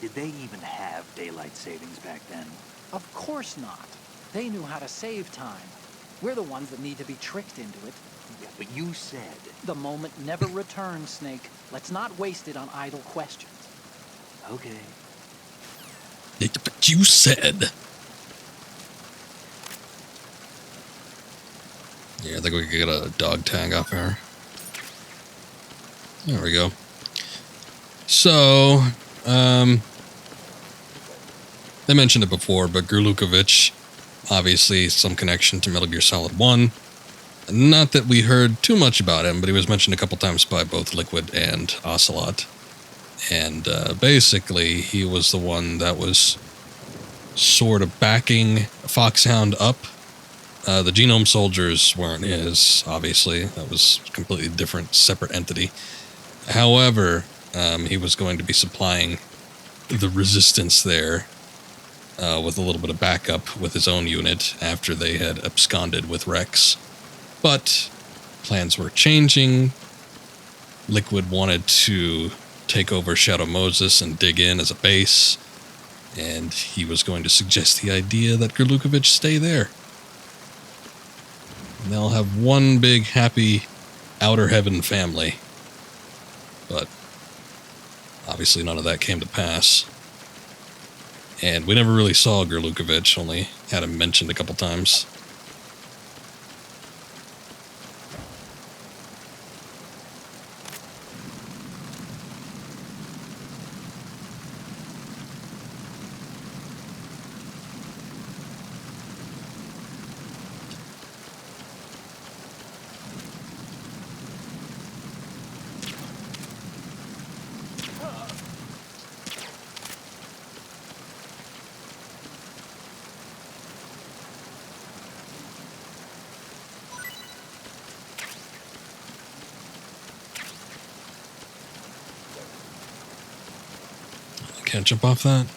Did they even have daylight savings back then? Of course not. They knew how to save time. We're the ones that need to be tricked into it. Yeah, but you said... The moment never returns, Snake. Let's not waste it on idle questions. Okay. But you said. Yeah, I think we could get a dog tag off her. There we go. So, they mentioned it before, but Grlukovich, obviously some connection to Metal Gear Solid 1. Not that we heard too much about him, but he was mentioned a couple times by both Liquid and Ocelot. And basically, he was the one that was sort of backing Foxhound up. The Genome Soldiers weren't his, obviously. That was a completely different, separate entity. However, he was going to be supplying the resistance there with a little bit of backup with his own unit after they had absconded with Rex. But plans were changing. Liquid wanted to take over Shadow Moses and dig in as a base, and he was going to suggest the idea that Grlukovich stay there. And they'll have one big, happy, outer heaven family. But obviously none of that came to pass. And we never really saw Grlukovich, only had him mentioned a couple times. Can't jump off that.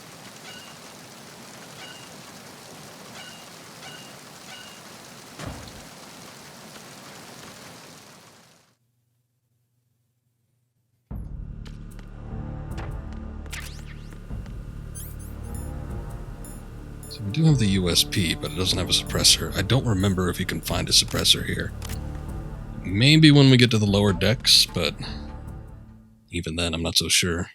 So we do have the USP, but it doesn't have a suppressor. I don't remember if you can find a suppressor here. Maybe when we get to the lower decks, but even then I'm not so sure.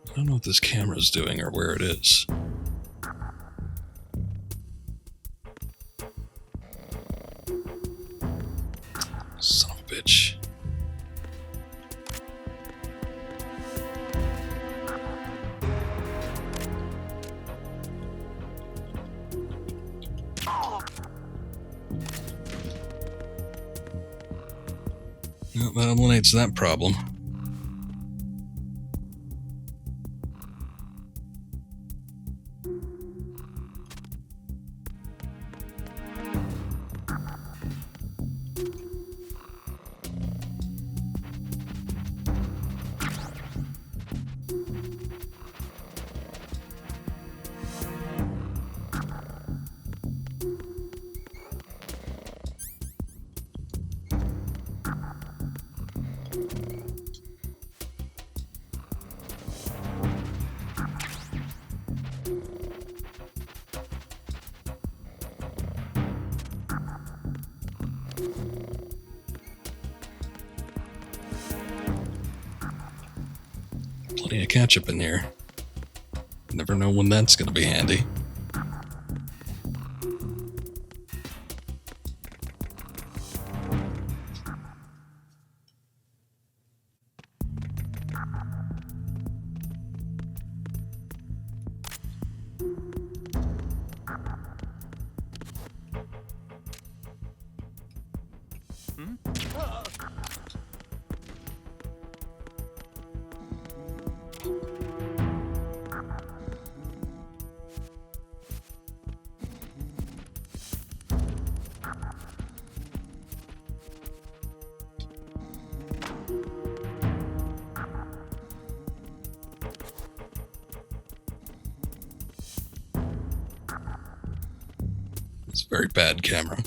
I don't know what this camera's doing or where it is. Son of a bitch. Well, that eliminates that problem. Plenty of ketchup in here. Never know when that's going to be handy. It's a very bad camera.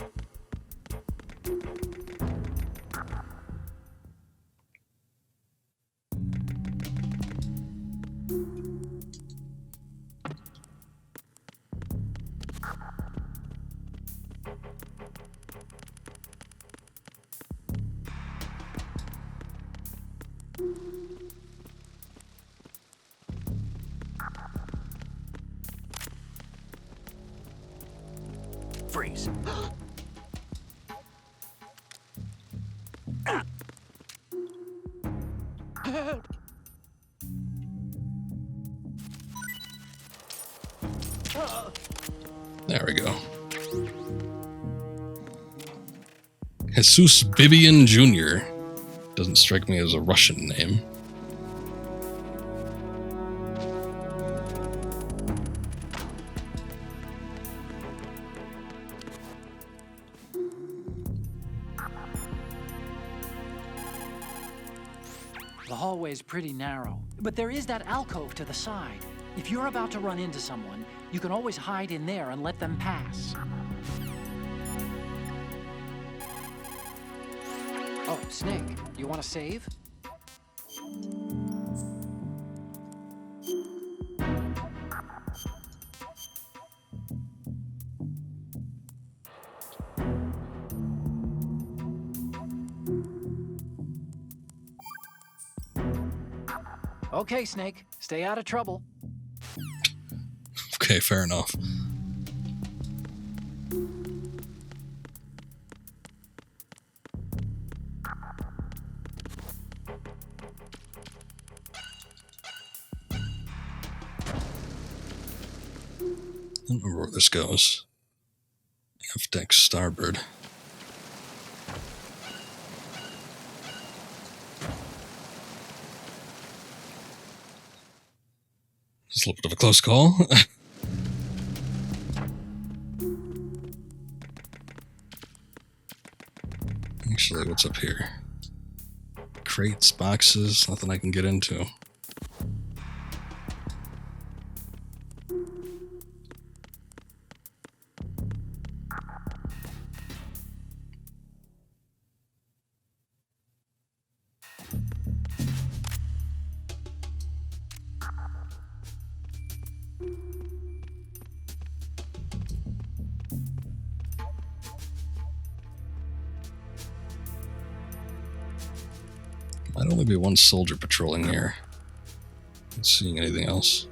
Freeze. There we go. Jesus Bibian Jr. Doesn't strike me as a Russian name. The hallway's pretty narrow, but there is that alcove to the side. If you're about to run into someone, you can always hide in there and let them pass. Oh, Snake, you want to save? Okay, Snake, stay out of trouble. Okay, fair enough. I don't remember where this goes. F-deck starboard. It's a little bit of a close call. Actually, what's up here? Crates, boxes, nothing I can get into. Might only be one soldier patrolling here. Not seeing anything else.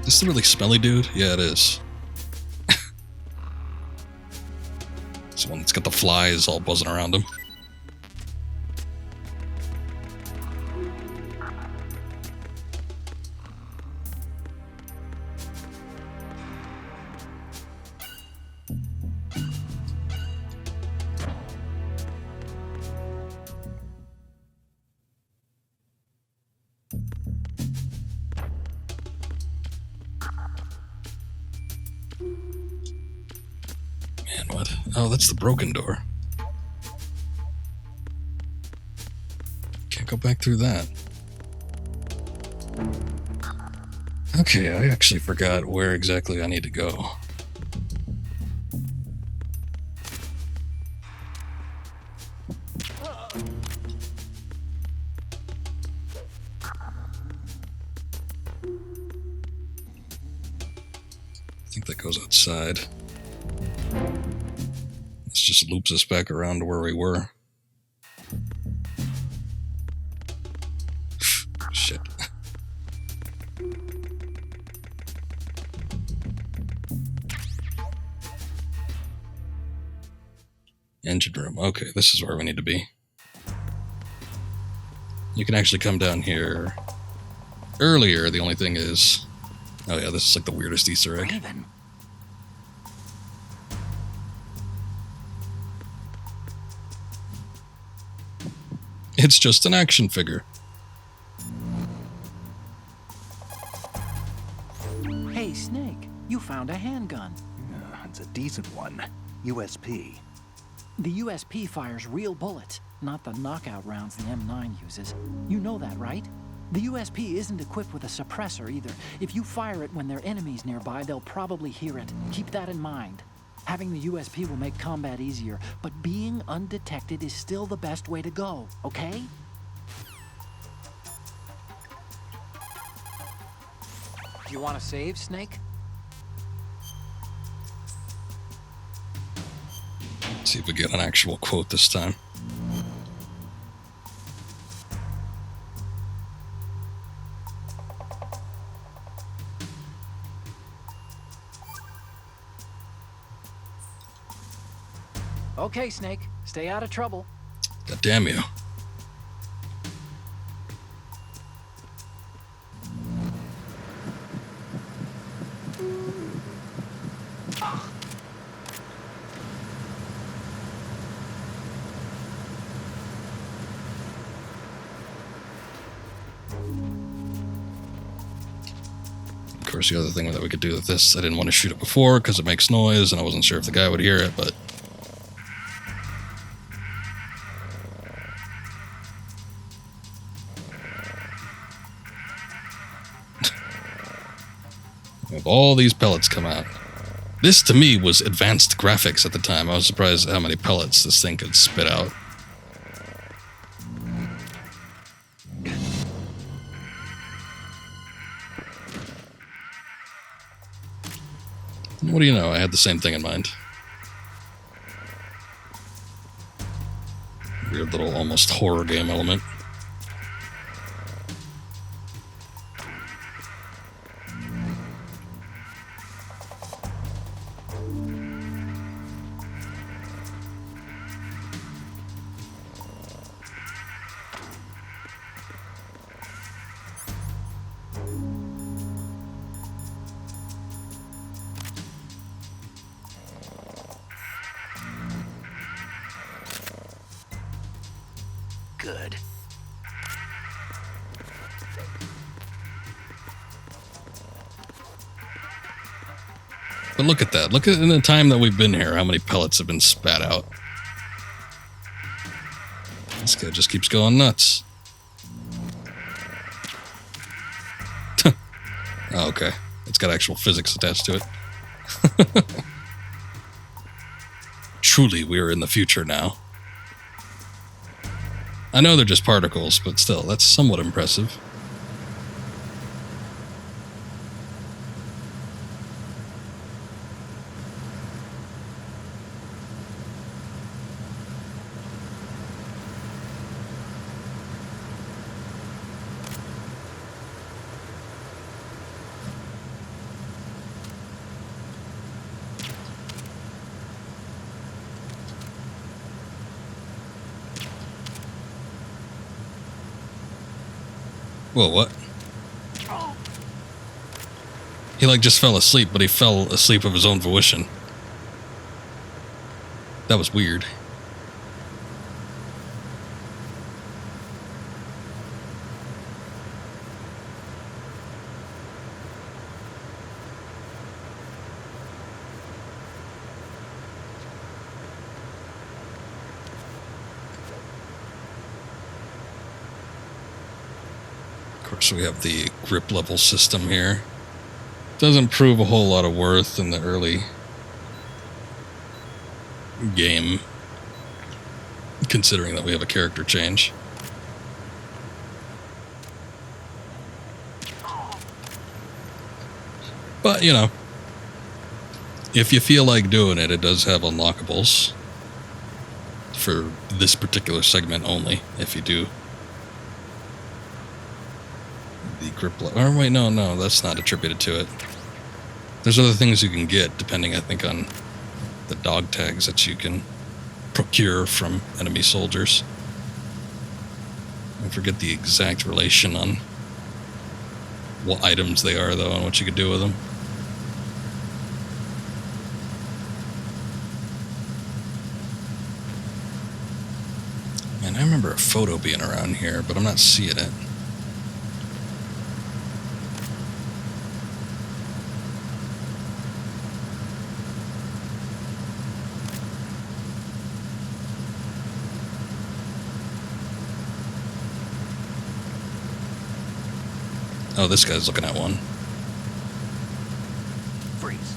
Is this the really smelly dude? Yeah, it is. It's the one that's got the flies all buzzing around him. Man, what? Oh, that's the broken door. Can't go back through that. Okay, I actually forgot where exactly I need to go. think that goes outside. This just loops us back around to where we were. Shit. Engine room. Okay, this is where we need to be. You can actually come down here earlier. The only thing is... Oh yeah, this is like the weirdest Easter egg. Raven. It's just an action figure. Hey, Snake, you found a handgun. It's a decent one. USP. The USP fires real bullets, not the knockout rounds the M9 uses. You know that, right? The USP isn't equipped with a suppressor either. If you fire it when there are enemies nearby, they'll probably hear it. Keep that in mind. Having the USP will make combat easier, but being undetected is still the best way to go, okay? You want to save, Snake? Let's see if we get an actual quote this time. Okay, Snake. Stay out of trouble. God damn you. Of course, the other thing that we could do with this, I didn't want to shoot it before because it makes noise and I wasn't sure if the guy would hear it, but... Have all these pellets come out. This, to me, was advanced graphics at the time. I was surprised at how many pellets this thing could spit out. What do you know? I had the same thing in mind. Weird little, almost horror game element. Good. But look at that. Look at in the time that we've been here, how many pellets have been spat out. This guy just keeps going nuts. Oh, okay. It's got actual physics attached to it. Truly, we are in the future now. I know they're just particles, but still, that's somewhat impressive. Whoa, what? He like just fell asleep, but he fell asleep of his own volition. That was weird. So we have the grip level system here. Doesn't prove a whole lot of worth in the early game, considering that we have a character change. But, you know, If you feel like doing it, it does have unlockables for this particular segment only, if you do. The grip... Or wait, no, that's not attributed to it. There's other things you can get, depending, I think, on the dog tags that you can procure from enemy soldiers. I forget the exact relation on what items they are, though, and what you could do with them. Man, I remember a photo being around here, but I'm not seeing it. Oh, this guy's looking at one. Freeze.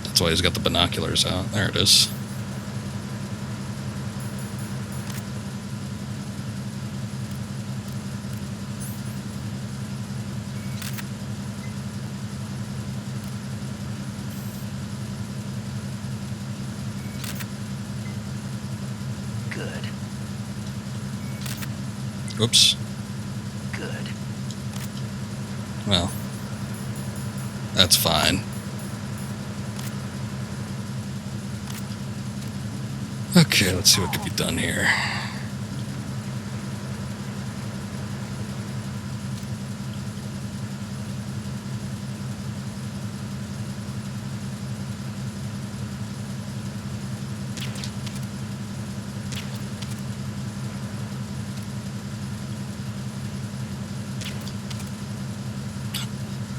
That's why he's got the binoculars out. There it is. Good. Oops. Good. Well, that's fine. Okay, let's see what can be done here.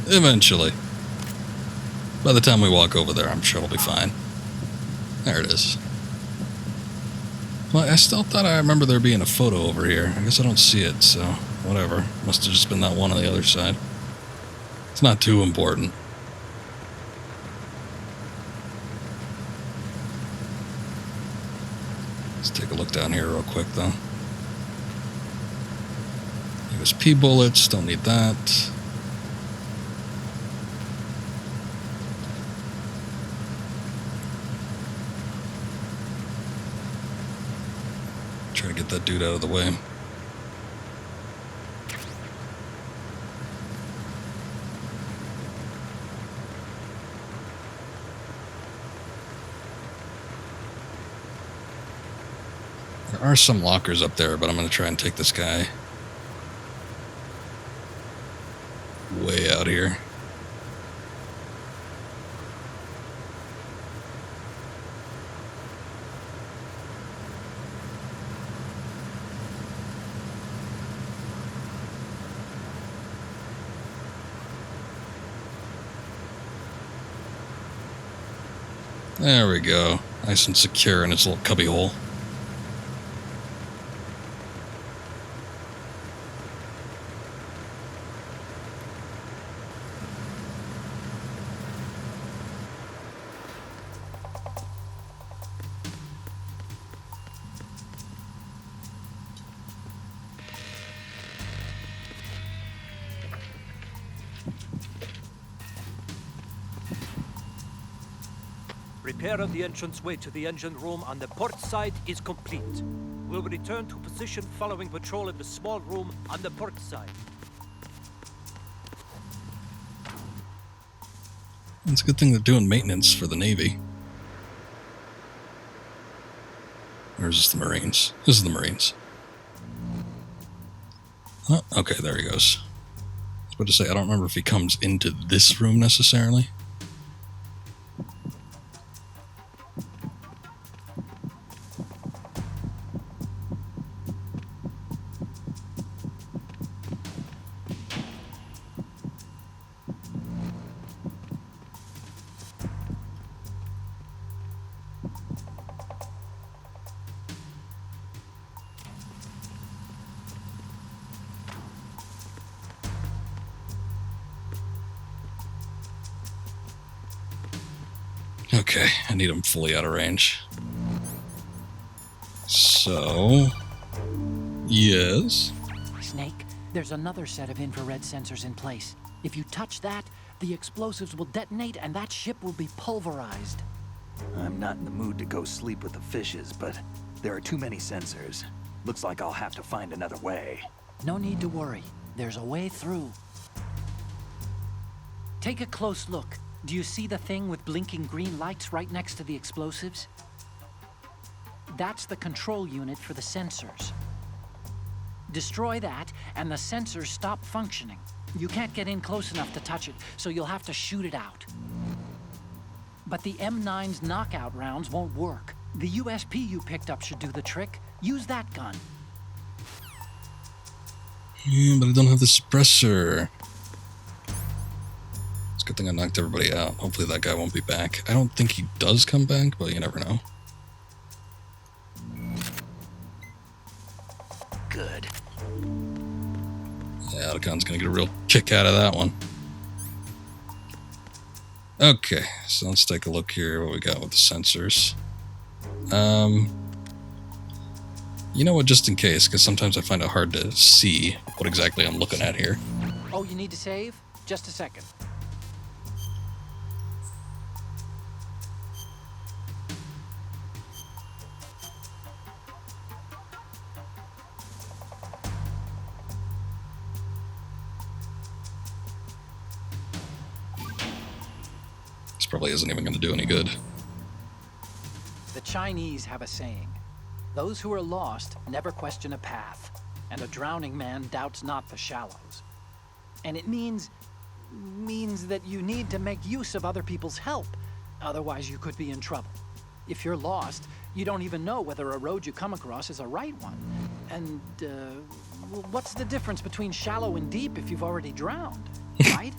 Eventually. By the time we walk over there, I'm sure it'll be fine. There it is. Well, I still thought I remember there being a photo over here. I guess I don't see it, so whatever. Must have just been that one on the other side. It's not too important. Let's take a look down here real quick, though. USP bullets, don't need that. Try to get that dude out of the way. There are some lockers up there, but I'm going to try and take this guy way out here. There we go. Nice and secure in its little cubby hole. Repair of the entranceway to the engine room on the port side is complete. We'll return to position following patrol in the small room on the port side. It's a good thing they're doing maintenance for the Navy. Or is this the Marines? This is the Marines. Oh, okay, there he goes. I was about to say, I don't remember if he comes into this room necessarily. Okay, I need him fully out of range. So, yes. Snake, There's another set of infrared sensors in place. If you touch that, the explosives will detonate and that ship will be pulverized. I'm not in the mood to go sleep with the fishes, but there are too many sensors. Looks like I'll have to find another way. No need to worry. There's a way through. Take a close look. Do you see the thing with blinking green lights right next to the explosives? That's the control unit for the sensors. Destroy that, and the sensors stop functioning. You can't get in close enough to touch it, so you'll have to shoot it out. But the M9's knockout rounds won't work. The USP you picked up should do the trick. Use that gun. Yeah, but I don't have the suppressor. It's a good thing I knocked everybody out. Hopefully that guy won't be back. I don't think he does come back, but you never know. Good. Yeah, Otacon's gonna get a real kick out of that one. Okay, so let's take a look here what we got with the sensors. You know what, just in case, because sometimes I find it hard to see what exactly I'm looking at here. Oh, you need to save? Just a second. This probably isn't even going to do any good. The Chinese have a saying. Those who are lost never question a path, and a drowning man doubts not the shallows. And it means that you need to make use of other people's help, otherwise you could be in trouble. If you're lost, you don't even know whether a road you come across is a right one. And, what's the difference between shallow and deep if you've already drowned, right?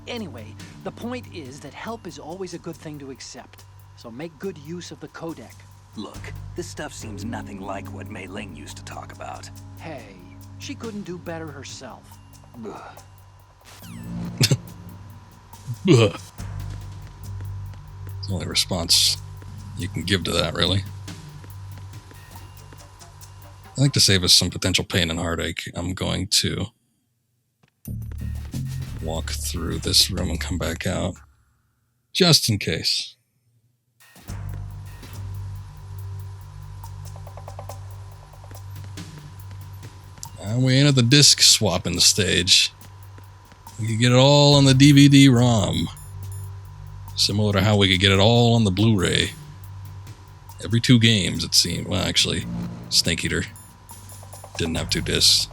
Anyway, the point is that help is always a good thing to accept, so make good use of the codec. Look, this stuff seems nothing like what Mei Ling used to talk about. Hey, she couldn't do better herself. Ugh. Ugh. It's the only response you can give to that, really. I think to save us some potential pain and heartache, I'm going to walk through this room and come back out, just in case. We ain't at the disc swapping stage. We could get it all on the DVD-ROM. Similar to how we could get it all on the Blu-ray. Every 2 games, it seemed. Well, actually, Snake Eater didn't have 2 discs.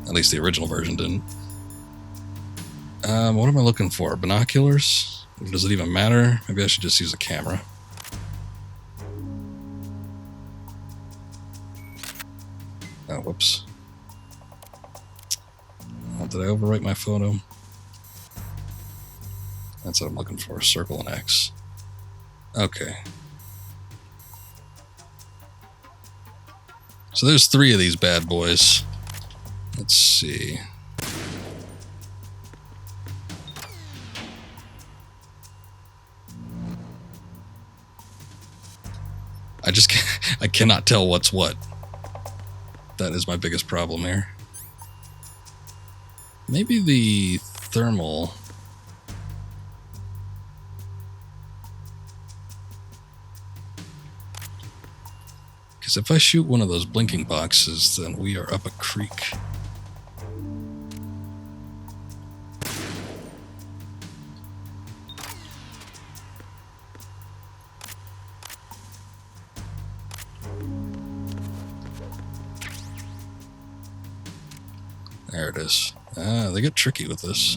At least the original version didn't. What am I looking for? Binoculars? Does it even matter? Maybe I should just use a camera. Oh, whoops. Oh, did I overwrite my photo? That's what I'm looking for. Circle and X. Okay. So there's 3 of these bad boys. Let's see. I cannot tell what's what. That is my biggest problem here. Maybe the thermal. Because if I shoot one of those blinking boxes, then we are up a creek. There it is. They get tricky with this.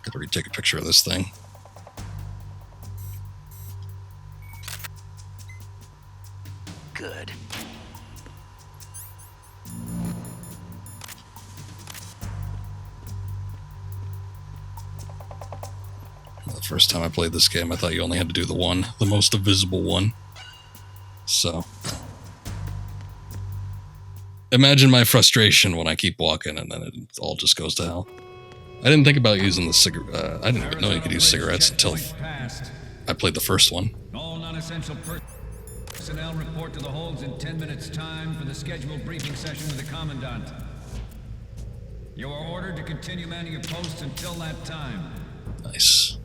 Gotta retake a picture of this thing. Good. The first time I played this game, I thought you only had to do the most visible one. So, imagine my frustration when I keep walking and then it all just goes to hell. I didn't think about using the cigarette. I didn't even know you could use cigarettes until I played the first one. All non-essential personnel report to the holds in 10 minutes' time for the scheduled briefing session with the Commandant. You are ordered to continue manning your posts until that time. Nice.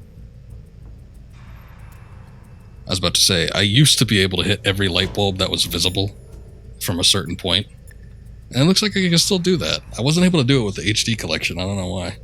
I was about to say, I used to be able to hit every light bulb that was visible from a certain point. And it looks like I can still do that. I wasn't able to do it with the HD collection. I don't know why.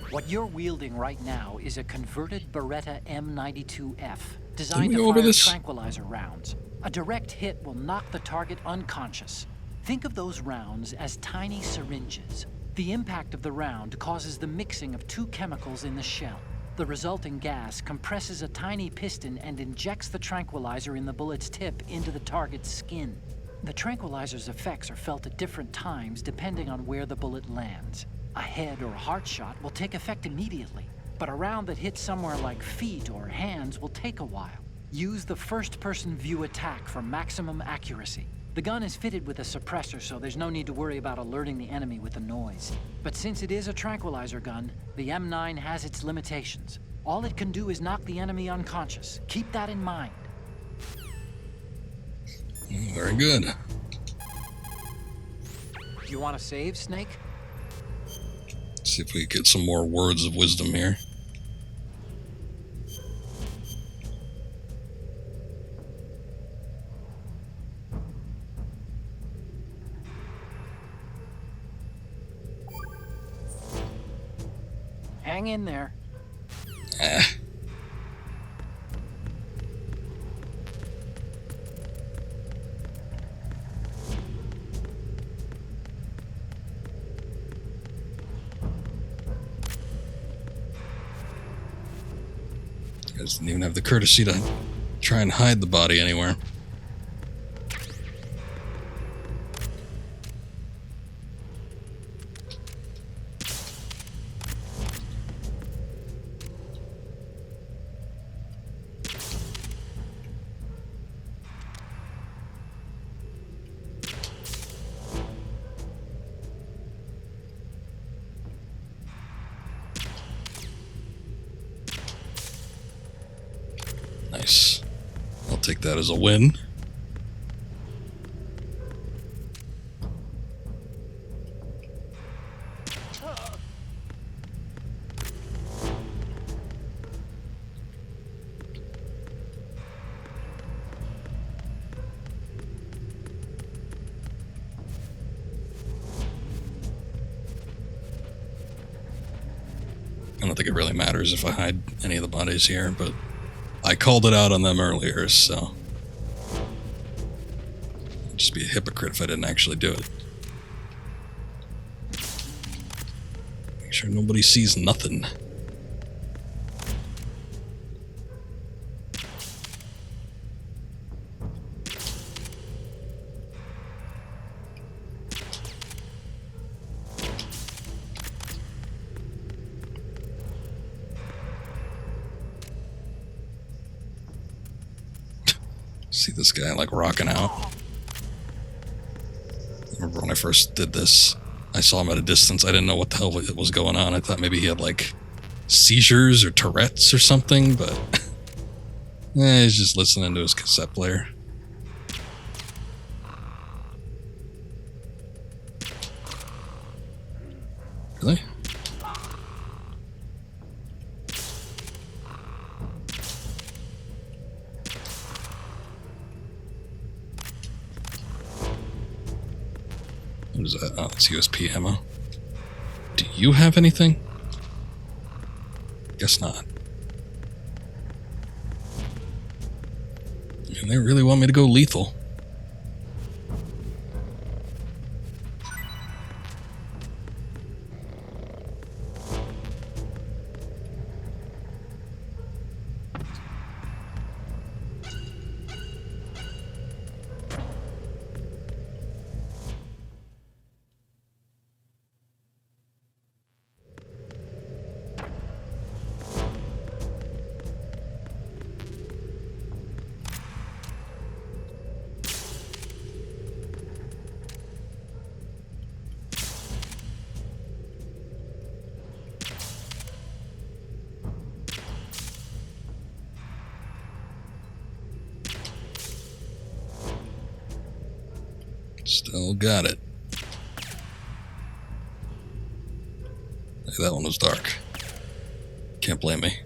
What you're wielding right now is a converted Beretta M92F, Didn't designed we to go over fire this? tranquilizer rounds. A direct hit will knock the target unconscious. Think of those rounds as tiny syringes. The impact of the round causes the mixing of two chemicals in the shell. The resulting gas compresses a tiny piston and injects the tranquilizer in the bullet's tip into the target's skin. The tranquilizer's effects are felt at different times depending on where the bullet lands. A head or heart shot will take effect immediately, but a round that hits somewhere like feet or hands will take a while. Use the first-person view attack for maximum accuracy. The gun is fitted with a suppressor, so there's no need to worry about alerting the enemy with the noise. But since it is a tranquilizer gun, the M9 has its limitations. All it can do is knock the enemy unconscious. Keep that in mind. Very good. You want to save, Snake? See if we get some more words of wisdom here. Hang in there. Guys didn't even have the courtesy to try and hide the body anywhere. Nice. I'll take that as a win. I don't think it really matters if I hide any of the bodies here, but I called it out on them earlier, so I'd just be a hypocrite if I didn't actually do it. Make sure nobody sees nothing. See this guy like rocking out. I remember when I first did this, I saw him at a distance. I didn't know what the hell was going on. I thought maybe he had like seizures or Tourette's or something, but he's just listening to his cassette player. Really? What is that? Oh, it's USP ammo. Do you have anything? Guess not. And they really want me to go lethal. Still got it. Hey, that one was dark. Can't blame me.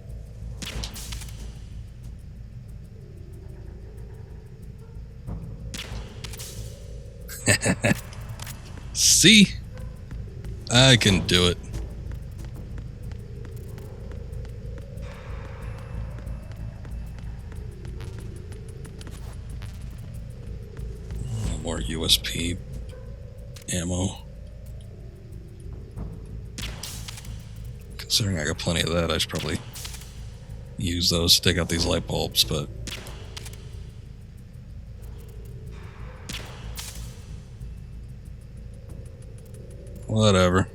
See? I can do it. More USP ammo. Considering I got plenty of that, I should probably use those to take out these light bulbs, but whatever.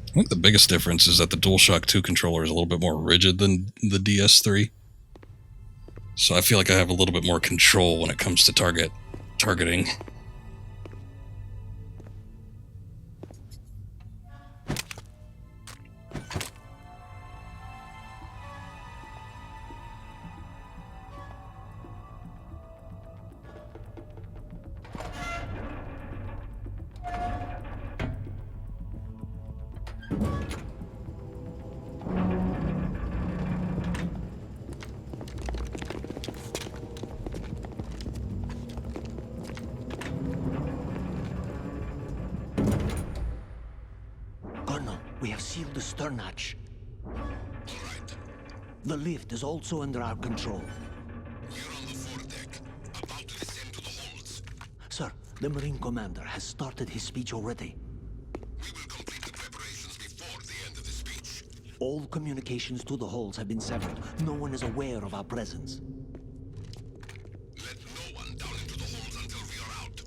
I think the biggest difference is that the DualShock 2 controller is a little bit more rigid than the DS3. So I feel like I have a little bit more control when it comes to targeting. We have sealed the stern hatch. The lift is also under our control. We're on the foredeck, about to descend to the holds. Sir, the Marine Commander has started his speech already. We will complete the preparations before the end of the speech. All communications to the holds have been severed. No one is aware of our presence. Let no one down into the holds until we are out.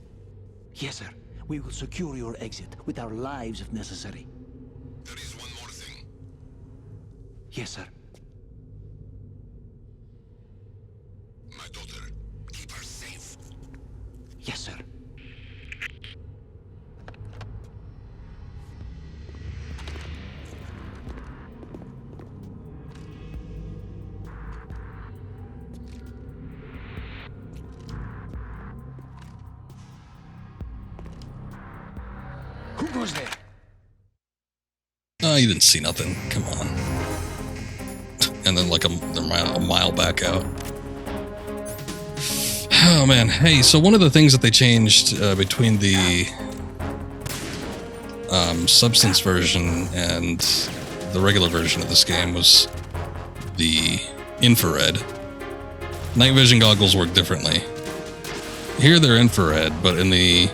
Yes, sir. We will secure your exit with our lives if necessary. There is one more thing. Yes, sir. My daughter, keep her safe. Yes, sir. Who goes there? Oh, you didn't see nothing. Come on. And then like a mile back out. Oh man. Hey, so one of the things that they changed between the Substance version and the regular version of this game was the infrared. Night vision goggles work differently. Here they're infrared, but in the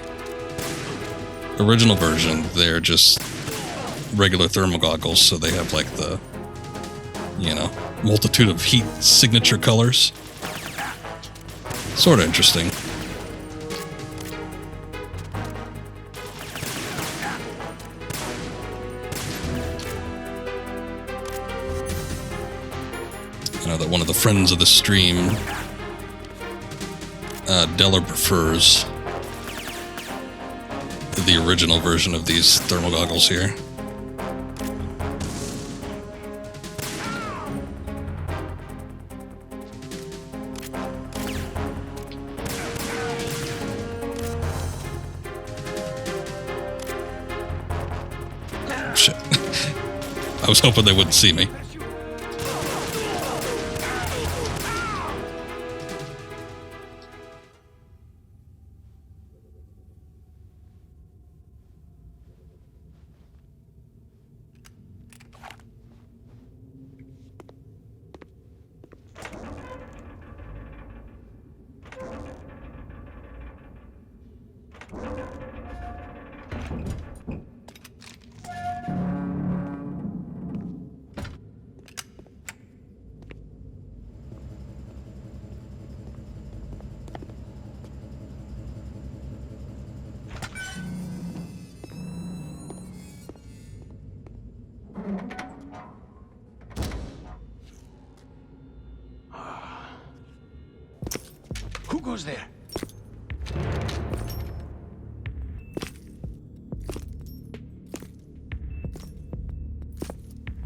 original version they're just regular thermal goggles, so they have like the, you know, multitude of heat signature colors. Sort of interesting. I know that one of the friends of the stream, Deller, prefers the original version of these thermal goggles here. Shit. I was hoping they wouldn't see me. Who goes there?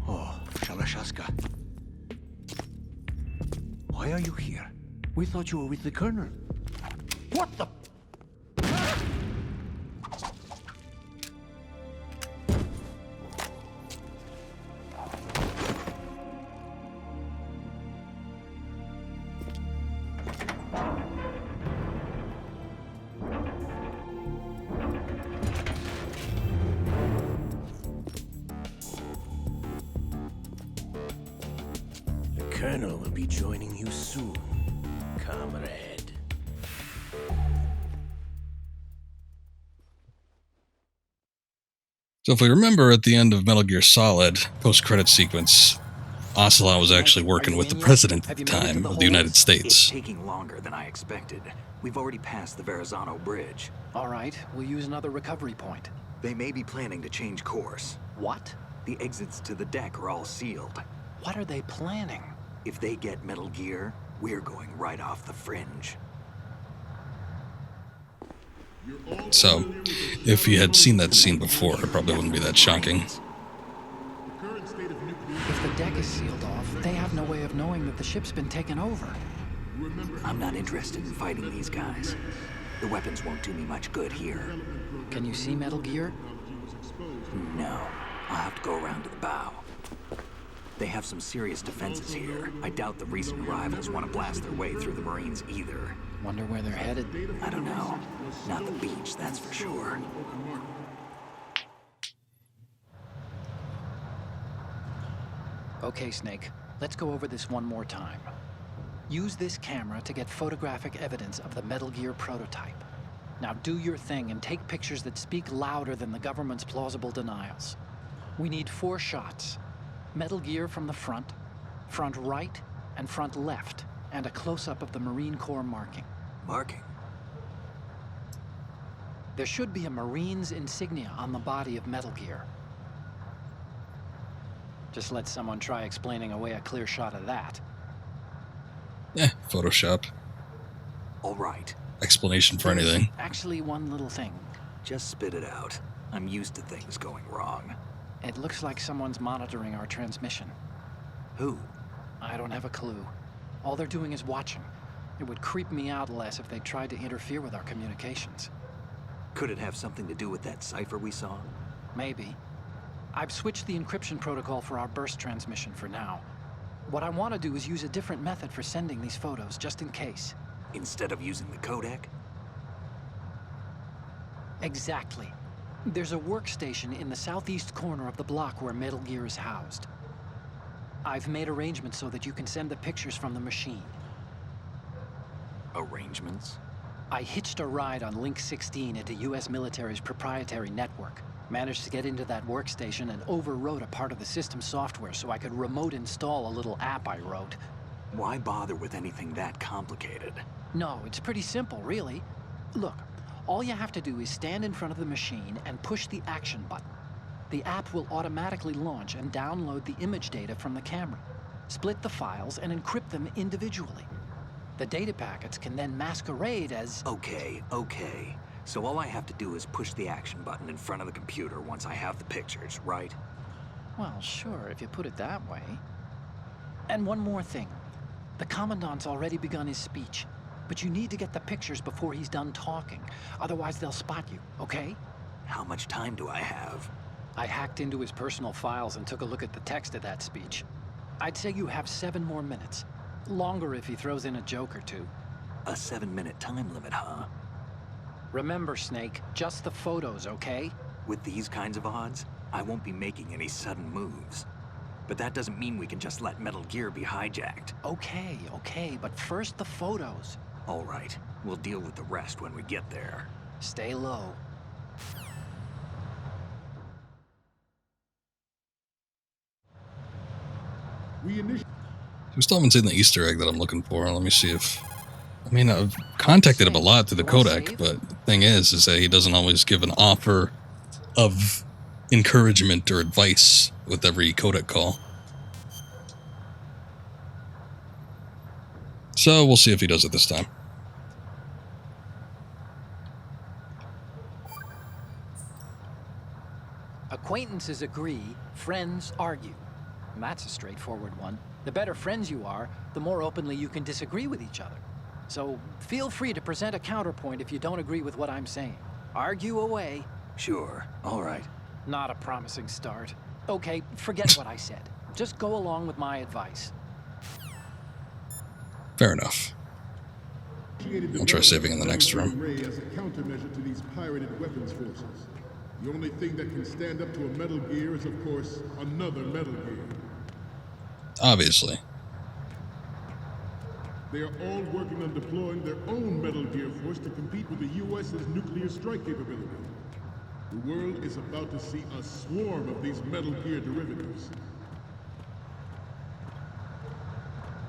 Oh, Shalashaska. Why are you here? We thought you were with the Colonel. What the? The Colonel will be joining you soon, comrade. So if we remember at the end of Metal Gear Solid, post-credit sequence, Ocelot was actually working with the president at the time of the United It's States. taking longer than I expected. We've already passed the Verrazano Bridge. All right, we'll use another recovery point. They may be planning to change course. What? The exits to the deck are all sealed. What are they planning? If they get Metal Gear, we're going right off the fringe. So, if you had seen that scene before, it probably wouldn't be that shocking. If the deck is sealed off, they have no way of knowing that the ship's been taken over. I'm not interested in fighting these guys. The weapons won't do me much good here. Can you see Metal Gear? No. I'll have to go around to the bow. They have some serious defenses here. I doubt the recent arrivals want to blast their way through the Marines either. Wonder where they're headed? I don't know. Not the beach, that's for sure. Okay, Snake. Let's go over this one more time. Use this camera to get photographic evidence of the Metal Gear prototype. Now do your thing and take pictures that speak louder than the government's plausible denials. We need 4 shots. Metal Gear from the front right, and front left, and a close-up of the Marine Corps marking. Marking? There should be a Marine's insignia on the body of Metal Gear. Just let someone try explaining away a clear shot of that. Photoshop. All right. Explanation for anything. Actually, one little thing. Just spit it out. I'm used to things going wrong. It looks like someone's monitoring our transmission. Who? I don't have a clue. All they're doing is watching. It would creep me out less if they tried to interfere with our communications. Could it have something to do with that cipher we saw? Maybe. I've switched the encryption protocol for our burst transmission for now. What I want to do is use a different method for sending these photos, just in case. Instead of using the codec? Exactly. There's a workstation in the southeast corner of the block where Metal Gear is housed. I've made arrangements so that you can send the pictures from the machine. Arrangements? I hitched a ride on Link 16 into US military's proprietary network. Managed to get into that workstation and overwrote a part of the system software so I could remote install a little app I wrote. Why bother with anything that complicated? No, it's pretty simple, really. Look, all you have to do is stand in front of the machine and push the action button. The app will automatically launch and download the image data from the camera, split the files, and encrypt them individually. The data packets can then masquerade as... Okay. So all I have to do is push the action button in front of the computer once I have the pictures, right? Well, sure, if you put it that way. And one more thing. The Commandant's already begun his speech, but you need to get the pictures before he's done talking. Otherwise, they'll spot you, okay? How much time do I have? I hacked into his personal files and took a look at the text of that speech. I'd say you have 7 more minutes. Longer if he throws in a joke or two. A 7-minute time limit, huh? Remember, Snake, just the photos, okay? With these kinds of odds, I won't be making any sudden moves. But that doesn't mean we can just let Metal Gear be hijacked. Okay, but first the photos. All right, we'll deal with the rest when we get there. Stay low. We still haven't seen the Easter egg that I'm looking for. Let me see if... I mean, I've contacted him a lot through the codec, but the thing is that he doesn't always give an offer of encouragement or advice with every codec call. So we'll see if he does it this time. Acquaintances agree, friends argue. And that's a straightforward one. The better friends you are, the more openly you can disagree with each other. So feel free to present a counterpoint if you don't agree with what I'm saying. Argue away. Sure, all right. Not a promising start. Okay, forget what I said. Just go along with my advice. Fair enough. I'll try saving in the next room. As a countermeasure to these pirated weapons forces. The only thing that can stand up to a Metal Gear is, of course, another Metal Gear. Obviously. They are all working on deploying their own Metal Gear force to compete with the U.S.'s nuclear strike capability. The world is about to see a swarm of these Metal Gear derivatives.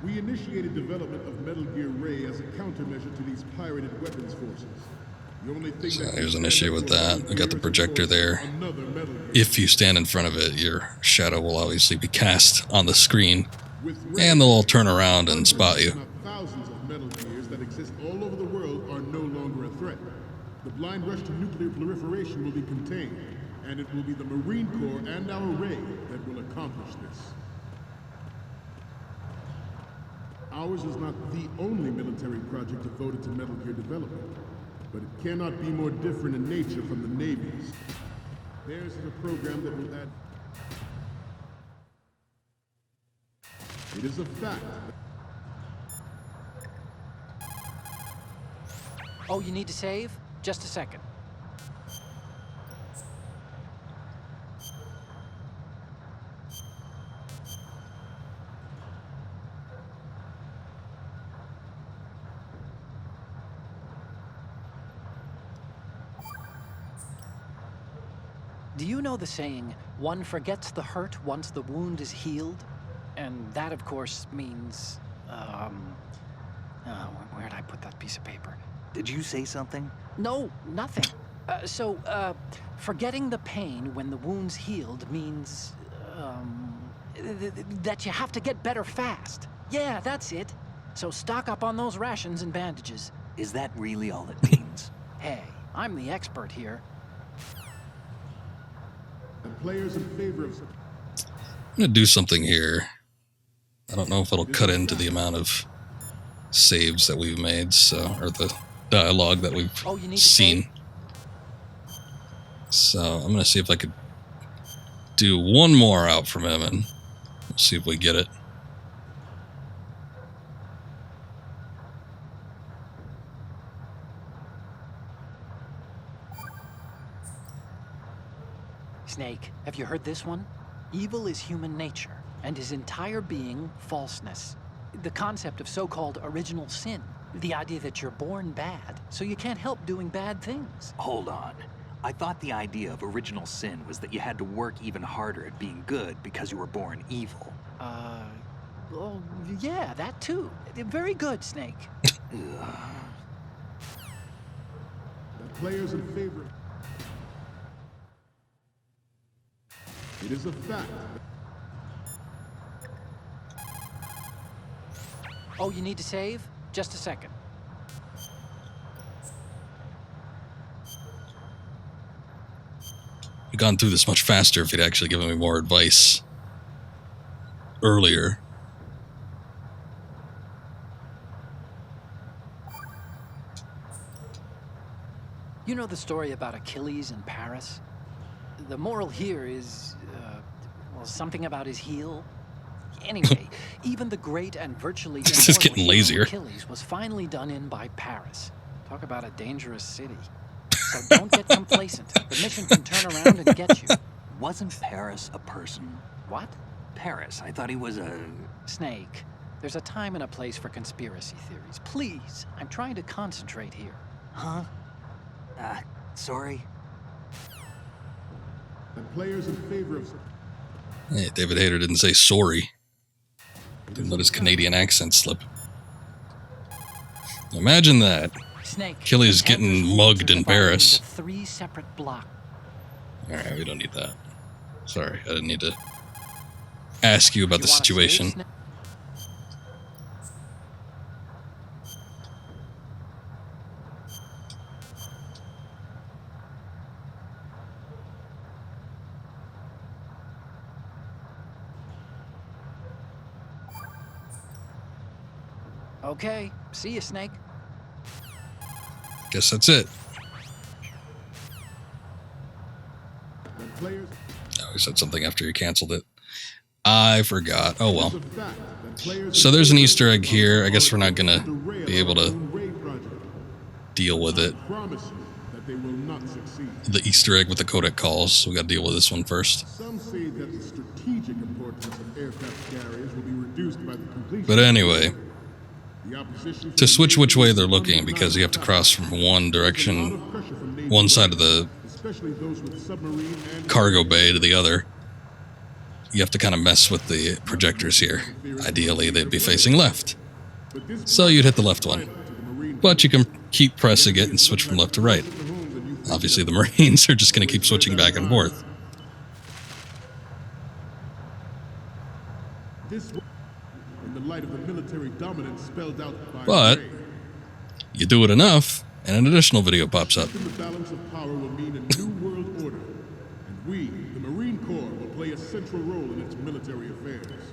We initiated development of Metal Gear Ray as a countermeasure to these pirated weapons forces. The only thing So here's an issue with that. I got the projector there. If you stand in front of it, your shadow will obviously be cast on the screen, and they'll all turn around and spot you. Thousands of Metal Gears that exist all over the world are no longer a threat. The blind rush to nuclear proliferation will be contained, and it will be the Marine Corps and our Ray that will accomplish this. Ours is not the only military project devoted to Metal Gear development, but it cannot be more different in nature from the Navy's. Theirs is a program that will add... It is a fact. Oh, you need to save? Just a second. Do you know the saying, one forgets the hurt once the wound is healed? And that, of course, means, where'd I put that piece of paper? Did you say something? No, nothing. Forgetting the pain when the wound's healed means, that you have to get better fast. Yeah, that's it. So stock up on those rations and bandages. Is that really all it means? Hey, I'm the expert here. The players in favor of... I'm going to do something here. I don't know if it'll cut into the amount of saves that we've made, so, or the dialogue that we've seen. So I'm going to see if I could do one more out from him, and we'll see if we get it. Snake, have you heard this one? Evil is human nature, and his entire being falseness. The concept of so-called original sin. The idea that you're born bad, so you can't help doing bad things. Hold on. I thought the idea of original sin was that you had to work even harder at being good because you were born evil. Well, yeah, that too. Very good, Snake. The players in favor... It is a fact. Oh, you need to save? Just a second. We've gone through this much faster if he'd actually given me more advice earlier. You know the story about Achilles in Paris? The moral here is, well, something about his heel. Anyway, even the great and virtually This is getting lazier. Achilles was finally done in by Paris. Talk about a dangerous city. So don't get complacent. The mission can turn around and get you. Wasn't Paris a person? What? Paris. I thought he was a... Snake. There's a time and a place for conspiracy theories. Please, I'm trying to concentrate here. Huh? Sorry. The players in favor of... Hey, David Hayter didn't say sorry. Didn't let his Canadian accent slip. Imagine that. Snake, Achilles getting mugged in Paris. 3 separate blocks. Alright, we don't need that. Sorry, I didn't need to ask you about the situation. Okay, see you, Snake. Guess that's it. Oh, he said something after he canceled it. I forgot. Oh well. So there's an Easter egg here. I guess we're not gonna be able to deal with it. The Easter egg with the codec calls. So we got to deal with this one first. Some say that the strategic importance of aircraft carriers will be reduced by the completion. But anyway, to switch which way they're looking, because you have to cross from one direction, one side of the cargo bay to the other. You have to kind of mess with the projectors here. Ideally, they'd be facing left. So you'd hit the left one. But you can keep pressing it and switch from left to right. Obviously, the Marines are just going to keep switching back and forth. But you do it enough, and an additional video pops up. The balance of power will mean a new world order, and we, the Marine Corps, will play a central role in its military affairs.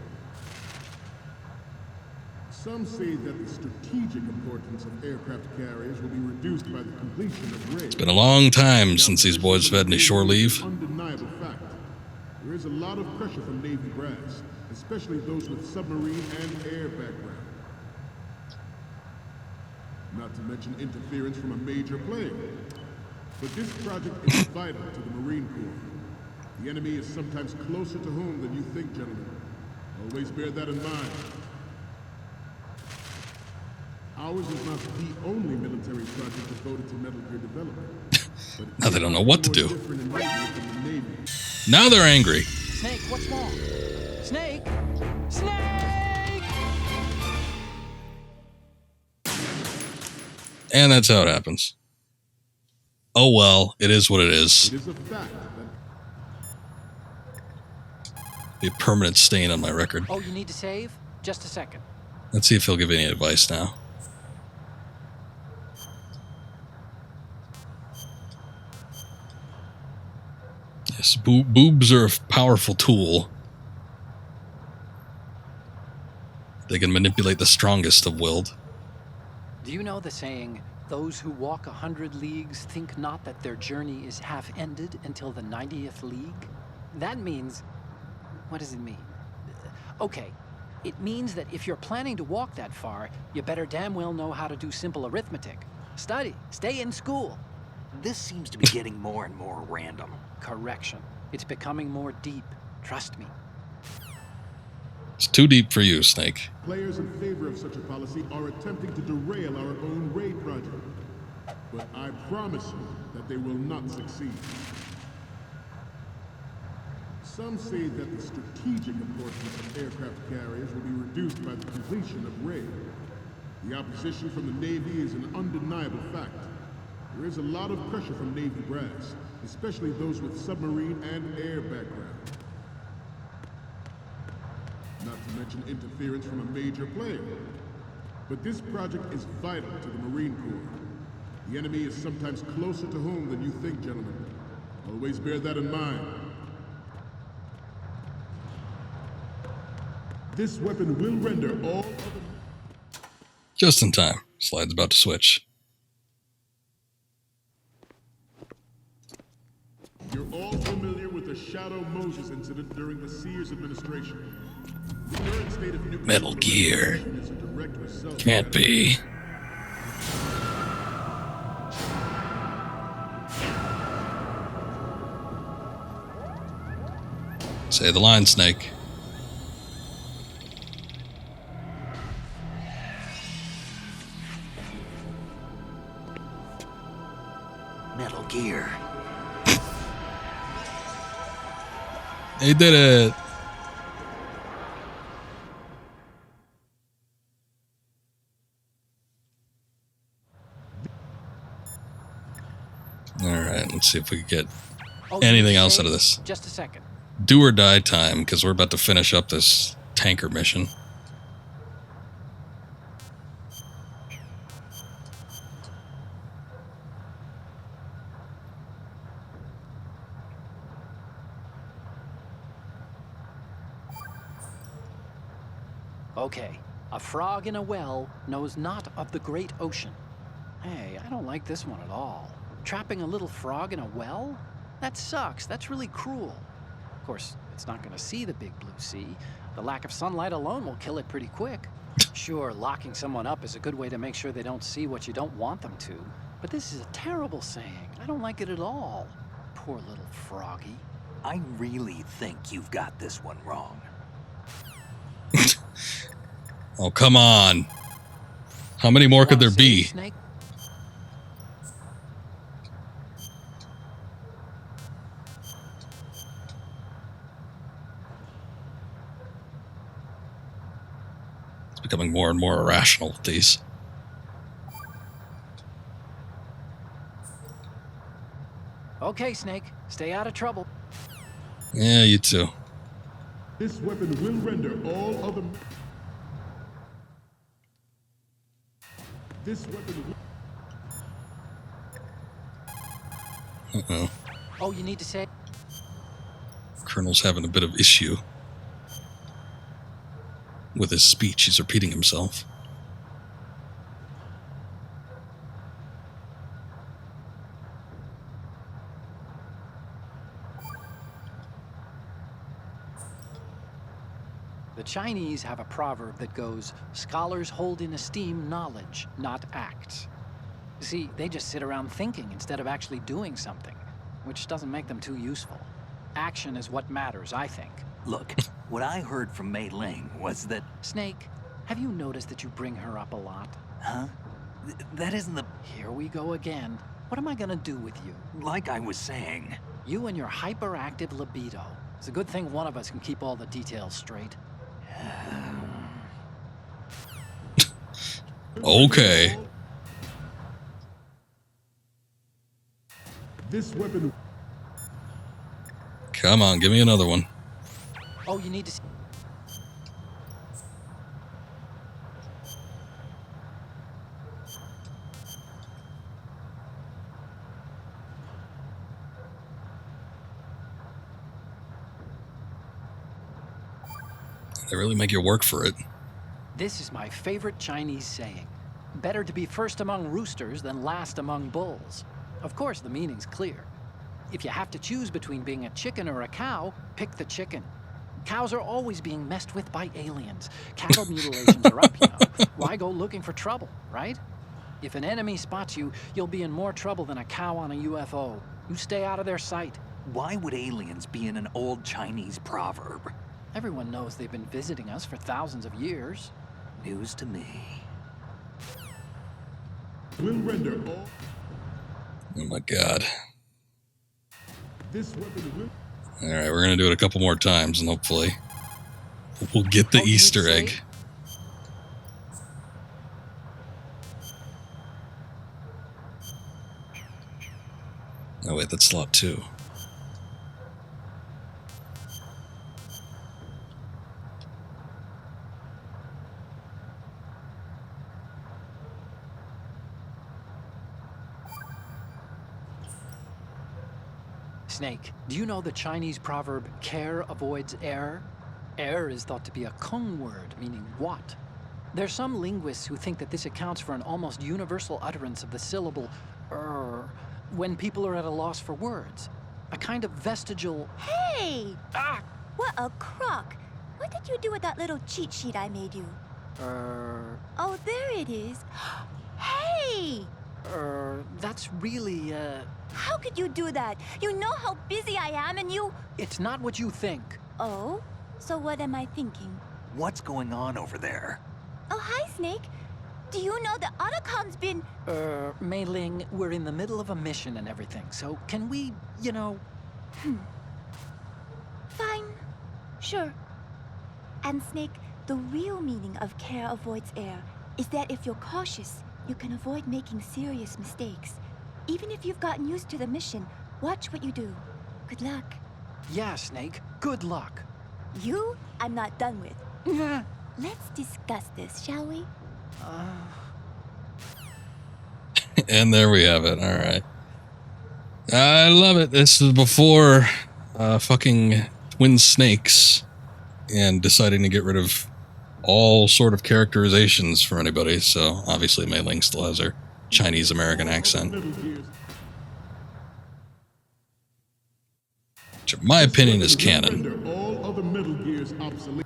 Some say that the strategic importance of aircraft carriers will be reduced by the completion of raids. It's been a long time since these boys have had any shore leave. Undeniable fact. There is a lot of pressure from Navy brass, especially those with submarine and air background. Not to mention interference from a major player. But this project is vital to the Marine Corps. The enemy is sometimes closer to home than you think, gentlemen. Always bear that in mind. Ours is not the only military project devoted to Metal Gear development. Now they don't know what to do. Now they're angry. Snake, what's wrong? Snake! Snake! And that's how it happens. Oh well, it is what it is. It is a fact that Be a permanent stain on my record. Oh, you need to save? Just a second. Let's see if he'll give any advice now. Yes, boobs are a powerful tool. They can manipulate the strongest of willed. Do you know the saying, those who walk 100 leagues think not that their journey is half ended until the 90th league? That means... what does it mean? Okay, it means that if you're planning to walk that far, you better damn well know how to do simple arithmetic. Study, stay in school. This seems to be getting more and more random. Correction. It's becoming more deep. Trust me. It's too deep for you, Snake. players in favor of such a policy are attempting to derail our own raid project. But I promise you that they will not succeed. Some say that the strategic importance of aircraft carriers will be reduced by the completion of raid. The opposition from the Navy is an undeniable fact. There is a lot of pressure from Navy brass, especially those with submarine and air background. Not to mention interference from a major player. But this project is vital to the Marine Corps. The enemy is sometimes closer to home than you think, gentlemen. Always bear that in mind. This weapon will render all other... Just in time. Slide's about to switch. You're all familiar with the Shadow Moses incident during the Sears administration. The current state of nuclear Metal Gear. is a direct result. Can't be. Say the line, Snake. Metal Gear. They did it. All right, let's see if we can get anything else out of this. Just a second. Do or die time, because we're about to finish up this tanker mission. Okay, a frog in a well knows not of the great ocean. Hey, I don't like this one at all. Trapping a little frog in a well? That sucks. That's really cruel. Of course, it's not going to see the big blue sea. The lack of sunlight alone will kill it pretty quick. Sure, locking someone up is a good way to make sure they don't see what you don't want them to. But this is a terrible saying. I don't like it at all. Poor little froggy. I really think you've got this one wrong. Oh, come on. How many more could there be? Snake? It's becoming more and more irrational with these. Okay, Snake. Stay out of trouble. Yeah, you too. This weapon will render all other... This weapon will... Uh-oh. Oh, you need to say... Colonel's having a bit of issue with his speech. He's repeating himself. The Chinese have a proverb that goes, scholars hold in esteem knowledge, not acts. See, they just sit around thinking instead of actually doing something, which doesn't make them too useful. Action is what matters, I think. Look, what I heard from Mei Ling was that... Snake, have you noticed that you bring her up a lot? Huh? That isn't the... Here we go again. What am I gonna do with you? Like I was saying... You and your hyperactive libido. It's a good thing one of us can keep all the details straight. Okay. This weapon... Come on, give me another one. Oh, you need to... They really make you work for it. This is my favorite Chinese saying. Better to be first among roosters than last among bulls. Of course, the meaning's clear. If you have to choose between being a chicken or a cow, pick the chicken. Cows are always being messed with by aliens. Cattle mutilations are up, you know. Why go looking for trouble, right? If an enemy spots you, you'll be in more trouble than a cow on a UFO. You stay out of their sight. Why would aliens be in an old Chinese proverb? Everyone knows they've been visiting us for thousands of years. News to me. will render all... Oh my god. This weapon will... Alright, we're gonna do it a couple more times and hopefully we'll get the Easter egg. Oh wait, that's slot 2. Snake, do you know the Chinese proverb, care avoids error? Error is thought to be a Kung word, meaning what? There's some linguists who think that this accounts for an almost universal utterance of the syllable when people are at a loss for words. A kind of vestigial... Hey! Ah! What a crock! What did you do with that little cheat sheet I made you? Oh, there it is. Hey! That's really, How could you do that? You know how busy I am and you... It's not what you think. Oh? So what am I thinking? What's going on over there? Oh, hi, Snake. Do you know that Otacon's been... Mei Ling, we're in the middle of a mission and everything, so can we, you know... Fine. Sure. And Snake, the real meaning of care avoids error is that if you're cautious, you can avoid making serious mistakes. Even if you've gotten used to the mission, watch what you do. Good luck. Yeah, Snake. Good luck. You, I'm not done with. Let's discuss this, shall we? And there we have it. Alright. I love it. This is before fucking twin snakes and deciding to get rid of all sort of characterizations for anybody, so obviously Mei Ling still has her Chinese American accent. Which, in my opinion, is canon. All other Metal Gears obsolete.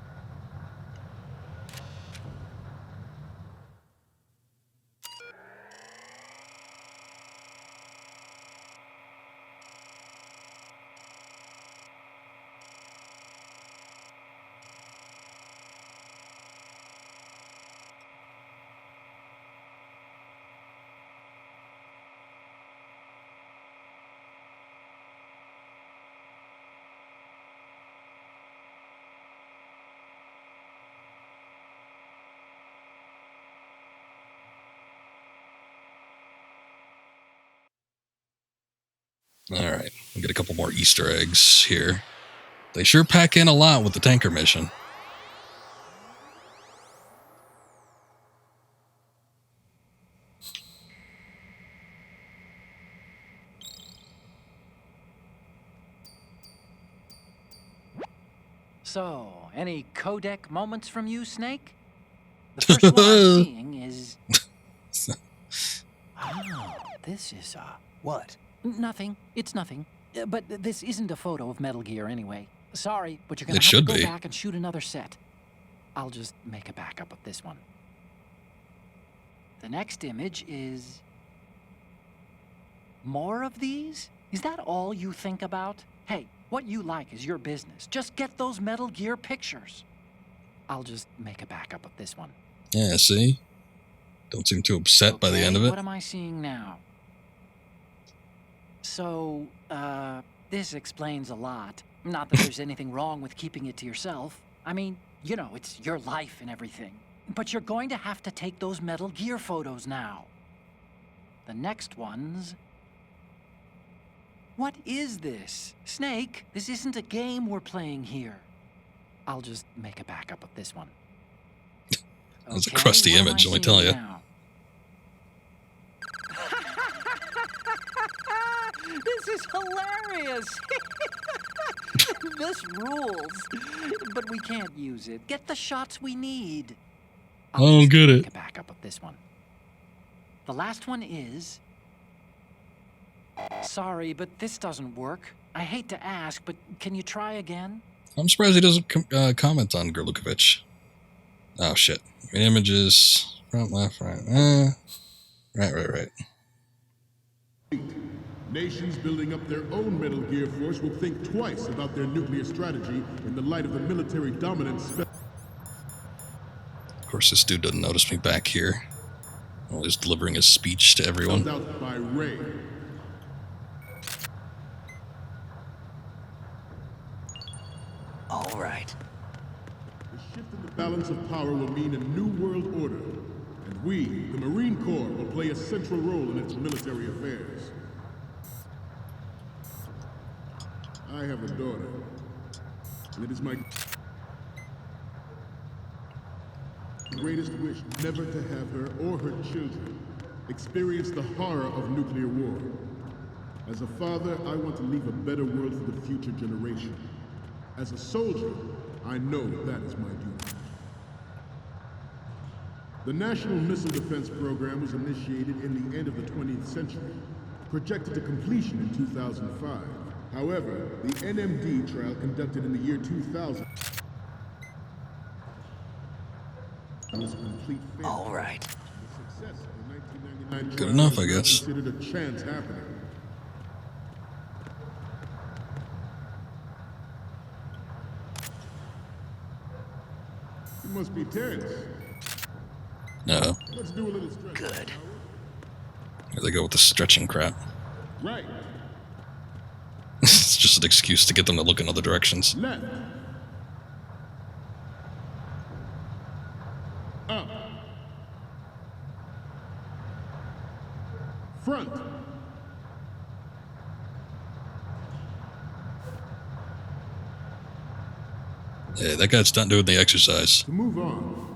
Alright, we'll get a couple more Easter eggs here. They sure pack in a lot with the tanker mission. So, any codec moments from you, Snake? The first one I'm seeing is... Oh, this is, what? Nothing. It's nothing. But this isn't a photo of Metal Gear anyway. Sorry, but you're gonna have to go back and shoot another set. I'll just make a backup of this one. The next image is... More of these? Is that all you think about? Hey, what you like is your business. Just get those Metal Gear pictures. I'll just make a backup of this one. Yeah, see? Don't seem too upset by the end of it. What am I seeing now? So, this explains a lot. Not that there's anything wrong with keeping it to yourself. I mean, you know, it's your life and everything. But you're going to have to take those Metal Gear photos now. The next one's... What is this? Snake, this isn't a game we're playing here. I'll just make a backup of this one. That's a crusty image, let me tell you. This is hilarious! This rules. But we can't use it. Get the shots we need. I don't get it. Make a backup of this one. The last one is... Sorry, but this doesn't work. I hate to ask, but can you try again? I'm surprised he doesn't comment on Gerlukovich. Oh, shit. Images. Front, left, right. Right. Nations building up their own Metal Gear force will think twice about their nuclear strategy in the light of the military dominance. Of course, this dude doesn't notice me back here. While he's delivering his speech to everyone. Out by Ray. All right. The shift in the balance of power will mean a new world order, and we, the Marine Corps, will play a central role in its military affairs. I have a daughter, and it is my greatest wish never to have her or her children experience the horror of nuclear war. As a father, I want to leave a better world for the future generation. As a soldier, I know that is my duty. The National Missile Defense Program was initiated in the end of the 20th century, projected to completion in 2005. However, the NMD trial conducted in the year 2000 was a complete failure. All right. The success of the 1999 Good trial enough, was I guess. considered a chance happening. You must be tense. No. Let's do a little stretch. Good. Here they go with the stretching crap. Right. It's just an excuse to get them to look in other directions. Left. Up. Front. Yeah, that guy's not doing the exercise. To move on.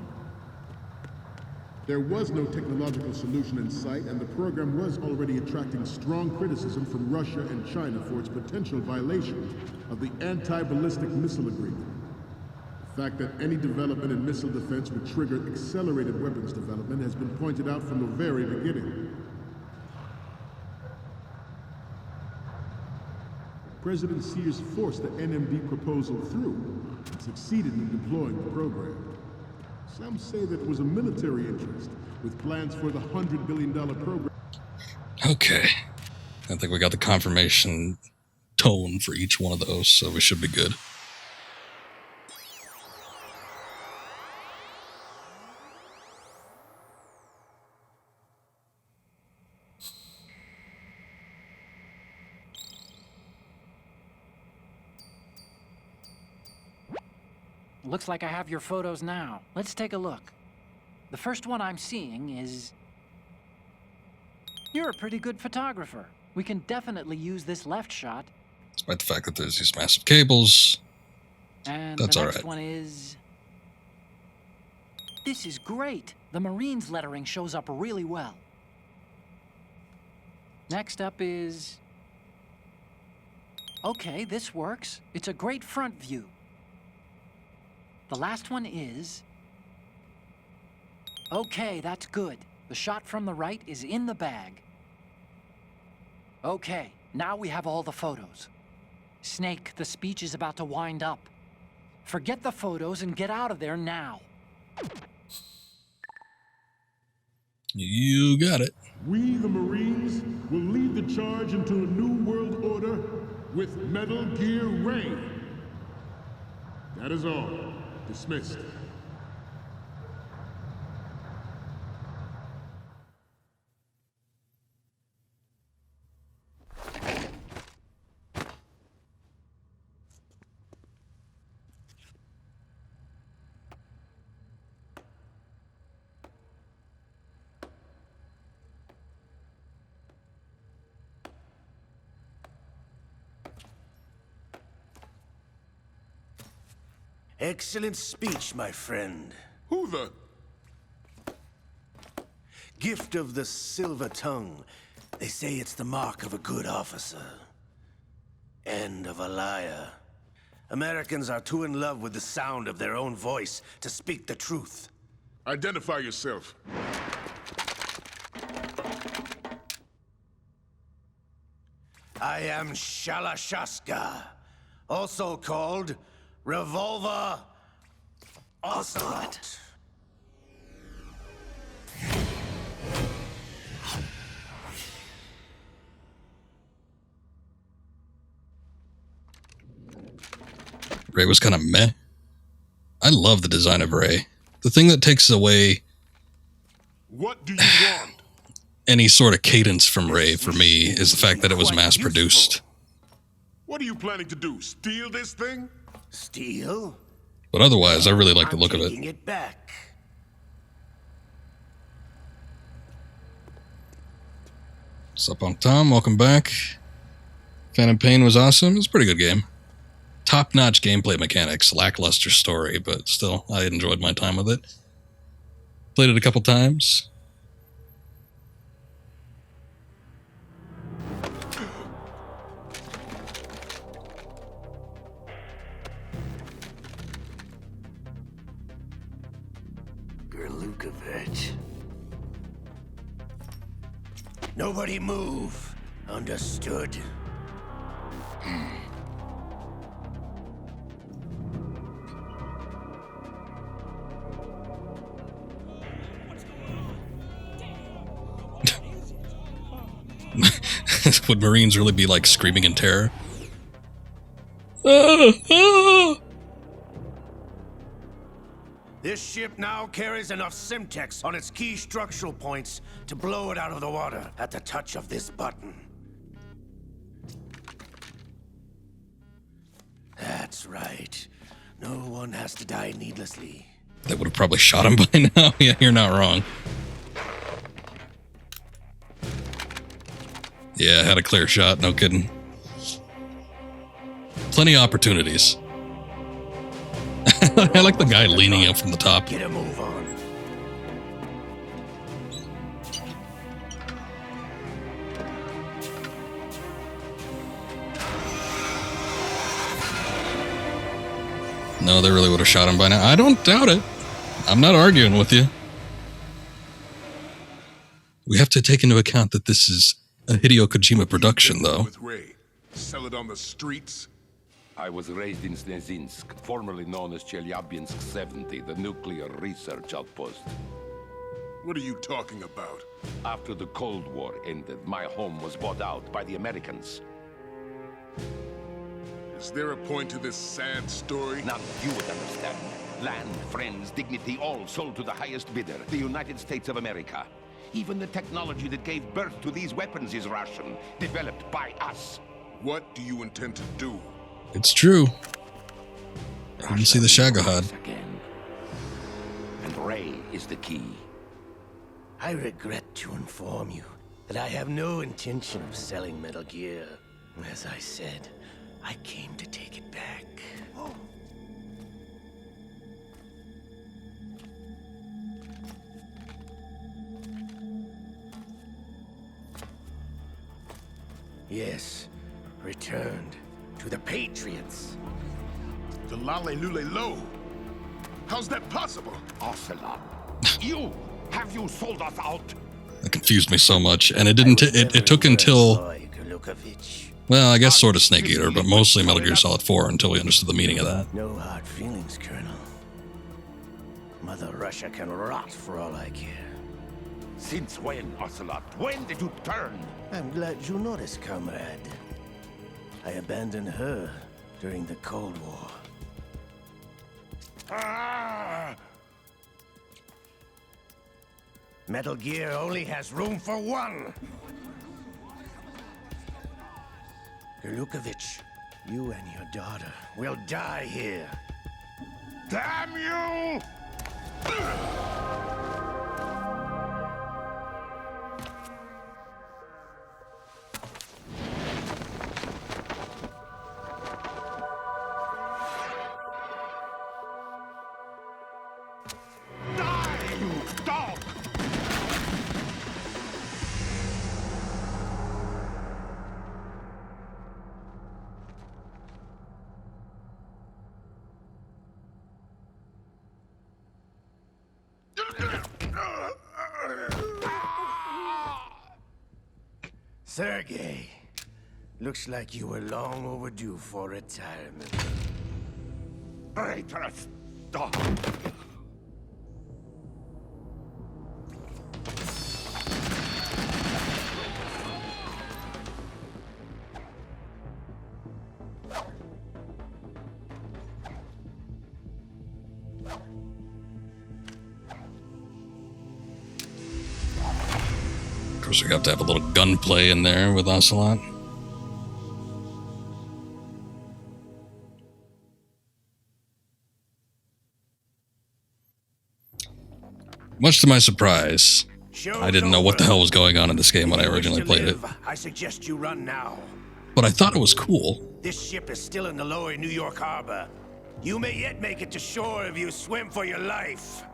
There was no technological solution in sight, and the program was already attracting strong criticism from Russia and China for its potential violation of the anti-ballistic missile agreement. The fact that any development in missile defense would trigger accelerated weapons development has been pointed out from the very beginning. President Sears forced the NMD proposal through and succeeded in deploying the program. Some say that it was a military interest, with plans for the $100 billion program. Okay. I think we got the confirmation tone for each one of those, so we should be good. Looks like I have your photos now. Let's take a look. The first one I'm seeing is... You're a pretty good photographer. We can definitely use this left shot. Despite the fact that there's these massive cables. And that's the all next right. one is... This is great. The Marines lettering shows up really well. Next up is... Okay, this works. It's a great front view. The last one is... Okay, that's good. The shot from the right is in the bag. Okay, now we have all the photos. Snake, the speech is about to wind up. Forget the photos and get out of there now. You got it. We, the Marines, will lead the charge into a new world order with Metal Gear Ray. That is all. Dismissed. Excellent speech, my friend. Who the? Gift of the silver tongue. They say it's the mark of a good officer. End of a liar. Americans are too in love with the sound of their own voice to speak the truth. Identify yourself. I am Shalashaska, also called Revolver Ocelot. Ray was kind of meh. I love the design of Ray. The thing that takes away What do you want? any sort of cadence from Ray for me is the fact that it was mass produced. What are you planning to do? Steal this thing? Steal? But otherwise, I really like the look of it. Taking it back. What's up, Unc Tom? Welcome back. Phantom Pain was awesome. It's a pretty good game. Top-notch gameplay mechanics, lackluster story, but still, I enjoyed my time with it. Played it a couple times. Gerlukovich. Nobody move. Understood? Would Marines really be like screaming in terror? This ship now carries enough Simtex on its key structural points to blow it out of the water at the touch of this button. That's right. No one has to die needlessly. They would have probably shot him by now. Yeah, you're not wrong. Yeah, had a clear shot, no kidding. Plenty of opportunities. I like the guy leaning up from the top. Get a move on. No, they really would have shot him by now. I don't doubt it. I'm not arguing with you. We have to take into account that this is a Hideo Kojima production, though. With Ray. Sell it on the streets? I was raised in Snezinsk, formerly known as Chelyabinsk 70, the nuclear research outpost. What are you talking about? After the Cold War ended, my home was bought out by the Americans. Is there a point to this sad story? None you would understand. Land, friends, dignity, all sold to the highest bidder, the United States of America. Even the technology that gave birth to these weapons is Russian, developed by us. What do you intend to do? It's true. You see the Shagohod. Again. And Ray is the key. I regret to inform you that I have no intention of selling Metal Gear. As I said, I came to take it back. Yes, returned to the Patriots. The Lale Lule Lo? How's that possible? Ocelot, have you sold us out? That confused me so much, and it didn't. It took until. Well, I guess sort of Snake Eater, but mostly Metal Gear Solid 4 until we understood the meaning of that. No hard feelings, Colonel. Mother Russia can rot for all I care. Since when, Ocelot? When did you turn? I'm glad you noticed, comrade. I abandoned her during the Cold War. Ah! Metal Gear only has room for one. Lukovich, you and your daughter will die here. Damn you! Die, you dog! Sergei, looks like you were long overdue for retirement. Traitorous dog! Of course, we have to have a little gunplay in there with Ocelot. Much to my surprise, I didn't know what the hell was going on in this game when I originally played it. I suggest you run now. But I thought it was cool. This ship is still in the lower New York harbor. You may yet make it to shore if you swim for your life.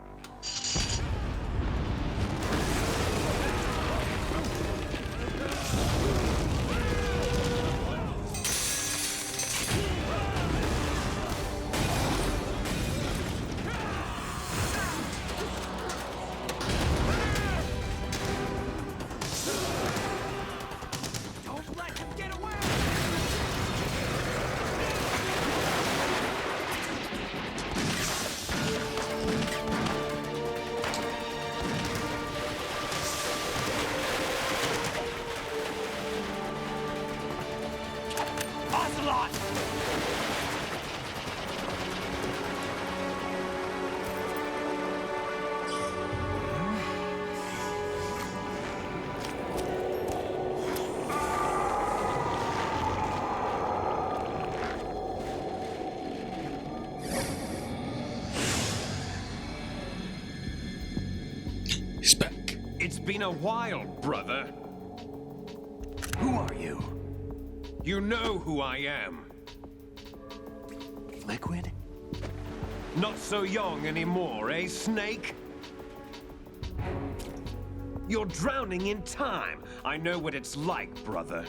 He's back. It's been a while, brother. Who are you? You know who I am. Liquid? Not so young anymore, eh, Snake? You're drowning in time. I know what it's like, brother.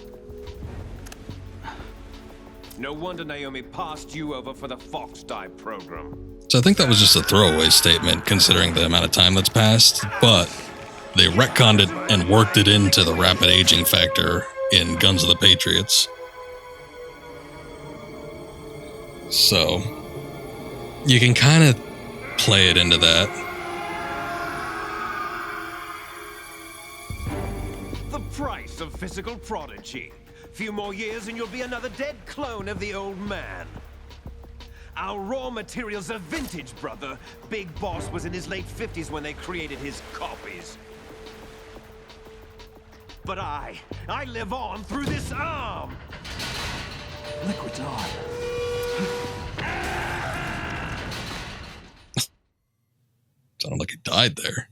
No wonder Naomi passed you over for the Fox Die program. So I think that was just a throwaway statement considering the amount of time that's passed, but they retconned it and worked it into the rapid aging factor in Guns of the Patriots. So you can kind of play it into that. The price of physical prodigy. Few more years and you'll be another dead clone of the old man. Our raw materials are vintage, brother. Big Boss was in his late 50s when they created his copies. But I live on through this arm. Liquid's on. Sounded like he died there.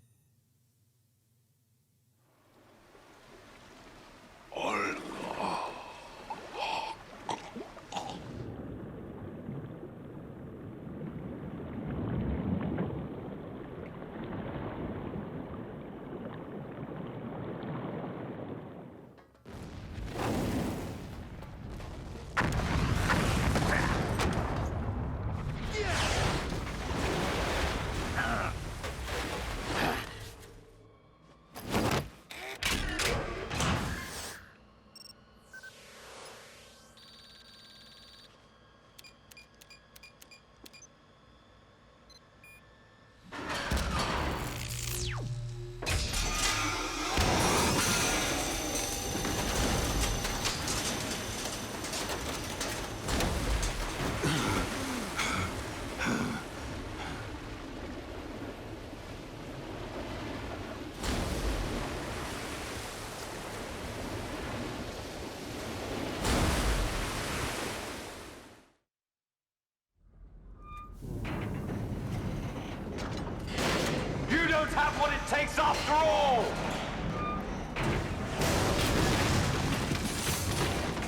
You don't have what it takes after all!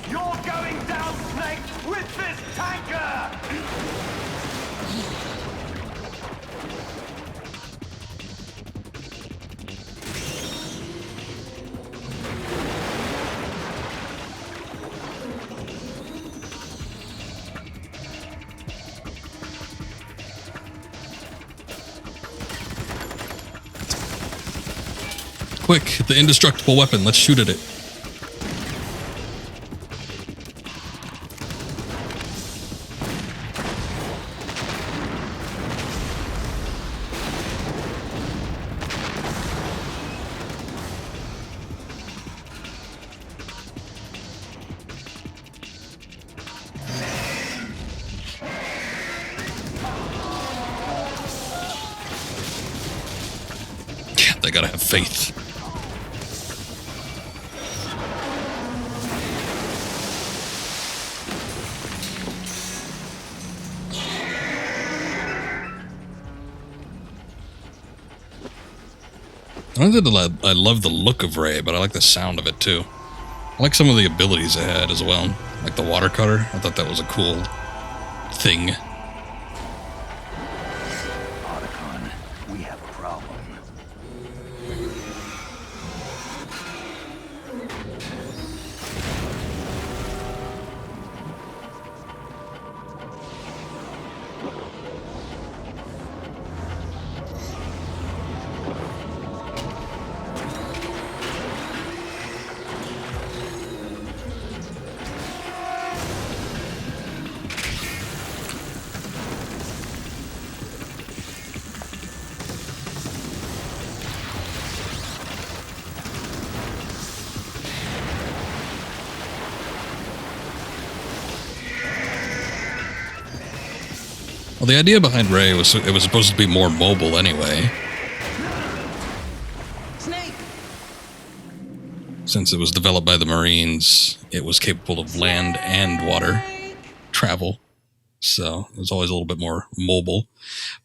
You're going down, Snake, with this tanker! Quick, the indestructible weapon. Let's shoot at it. Yeah, they gotta have faith. I don't know that I love the look of Ray, but I like the sound of it too. I like some of the abilities it had as well, like the water cutter. I thought that was a cool thing. Otacon, we have a problem. Well, the idea behind Ray was it was supposed to be more mobile anyway. Snake! Since it was developed by the Marines, it was capable of land and water travel. So it was always a little bit more mobile.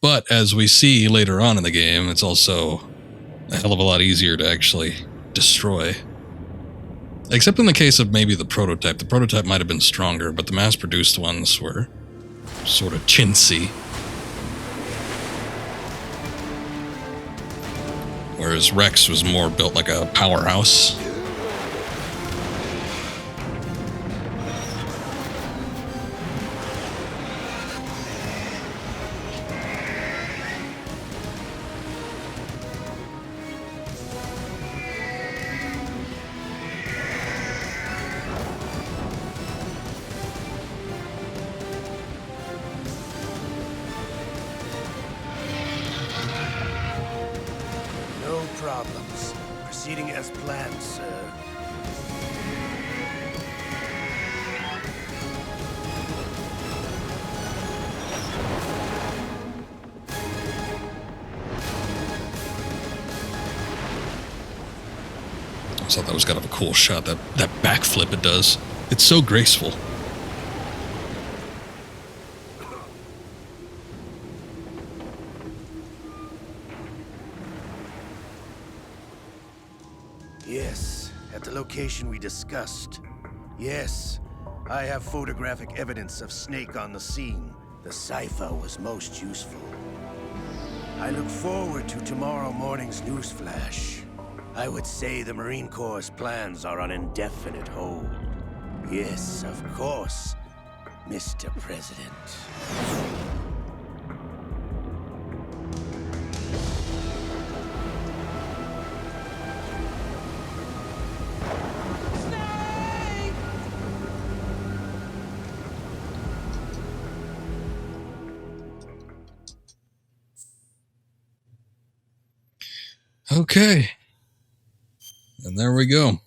But as we see later on in the game, it's also a hell of a lot easier to actually destroy. Except in the case of maybe the prototype. The prototype might have been stronger, but the mass-produced ones were sort of chintzy. Whereas Rex was more built like a powerhouse. problems. Proceeding as planned, sir. I thought that was kind of a cool shot, that backflip it does. It's so graceful. Yes, at the location we discussed. Yes, I have photographic evidence of Snake on the scene. The cipher was most useful. I look forward to tomorrow morning's newsflash. I would say the Marine Corps' plans are on indefinite hold. Yes, of course, Mr. President. Okay. And there we go.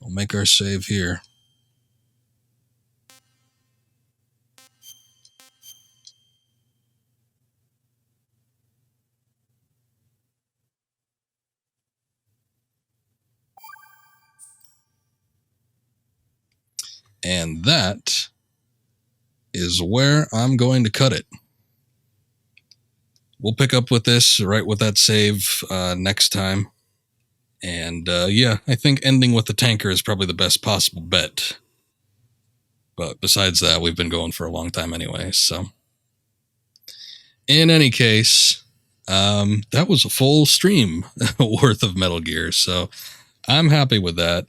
We'll make our save here. And that is where I'm going to cut it. We'll pick up with this right with that save next time. And yeah, I think ending with the tanker is probably the best possible bet. But besides that, we've been going for a long time anyway, so. In any case, that was a full stream worth of Metal Gear, so I'm happy with that.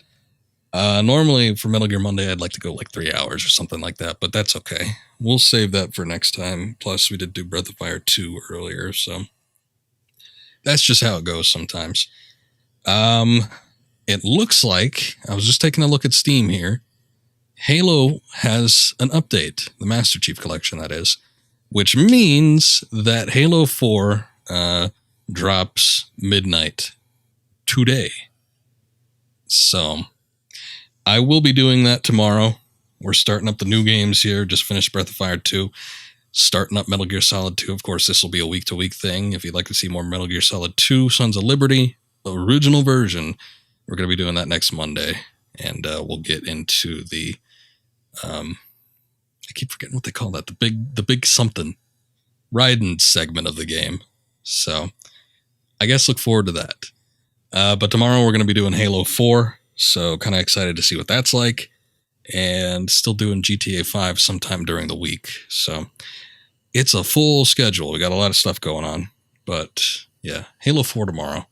Normally for Metal Gear Monday, I'd like to go like 3 hours or something like that, but that's okay. We'll save that for next time. Plus, we did do Breath of Fire 2 earlier, so that's just how it goes sometimes. It looks like, I was just taking a look at Steam here, Halo has an update, the Master Chief Collection, that is, which means that Halo 4 drops midnight today. So, I will be doing that tomorrow. We're starting up the new games here, just finished Breath of Fire 2, starting up Metal Gear Solid 2. Of course, this will be a week-to-week thing. If you'd like to see more Metal Gear Solid 2, Sons of Liberty, the original version, we're going to be doing that next Monday. And we'll get into the, I keep forgetting what they call that, the big something, Raiden segment of the game. So, I guess look forward to that. But tomorrow we're going to be doing Halo 4, so kind of excited to see what that's like. And still doing GTA 5 sometime during the week. So, it's a full schedule. We got a lot of stuff going on. But, yeah, Halo 4 tomorrow.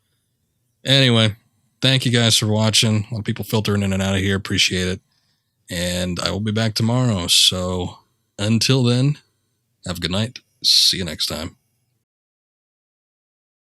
Anyway, thank you guys for watching. A lot of people filtering in and out of here. Appreciate it. And I will be back tomorrow. So until then, have a good night. See you next time.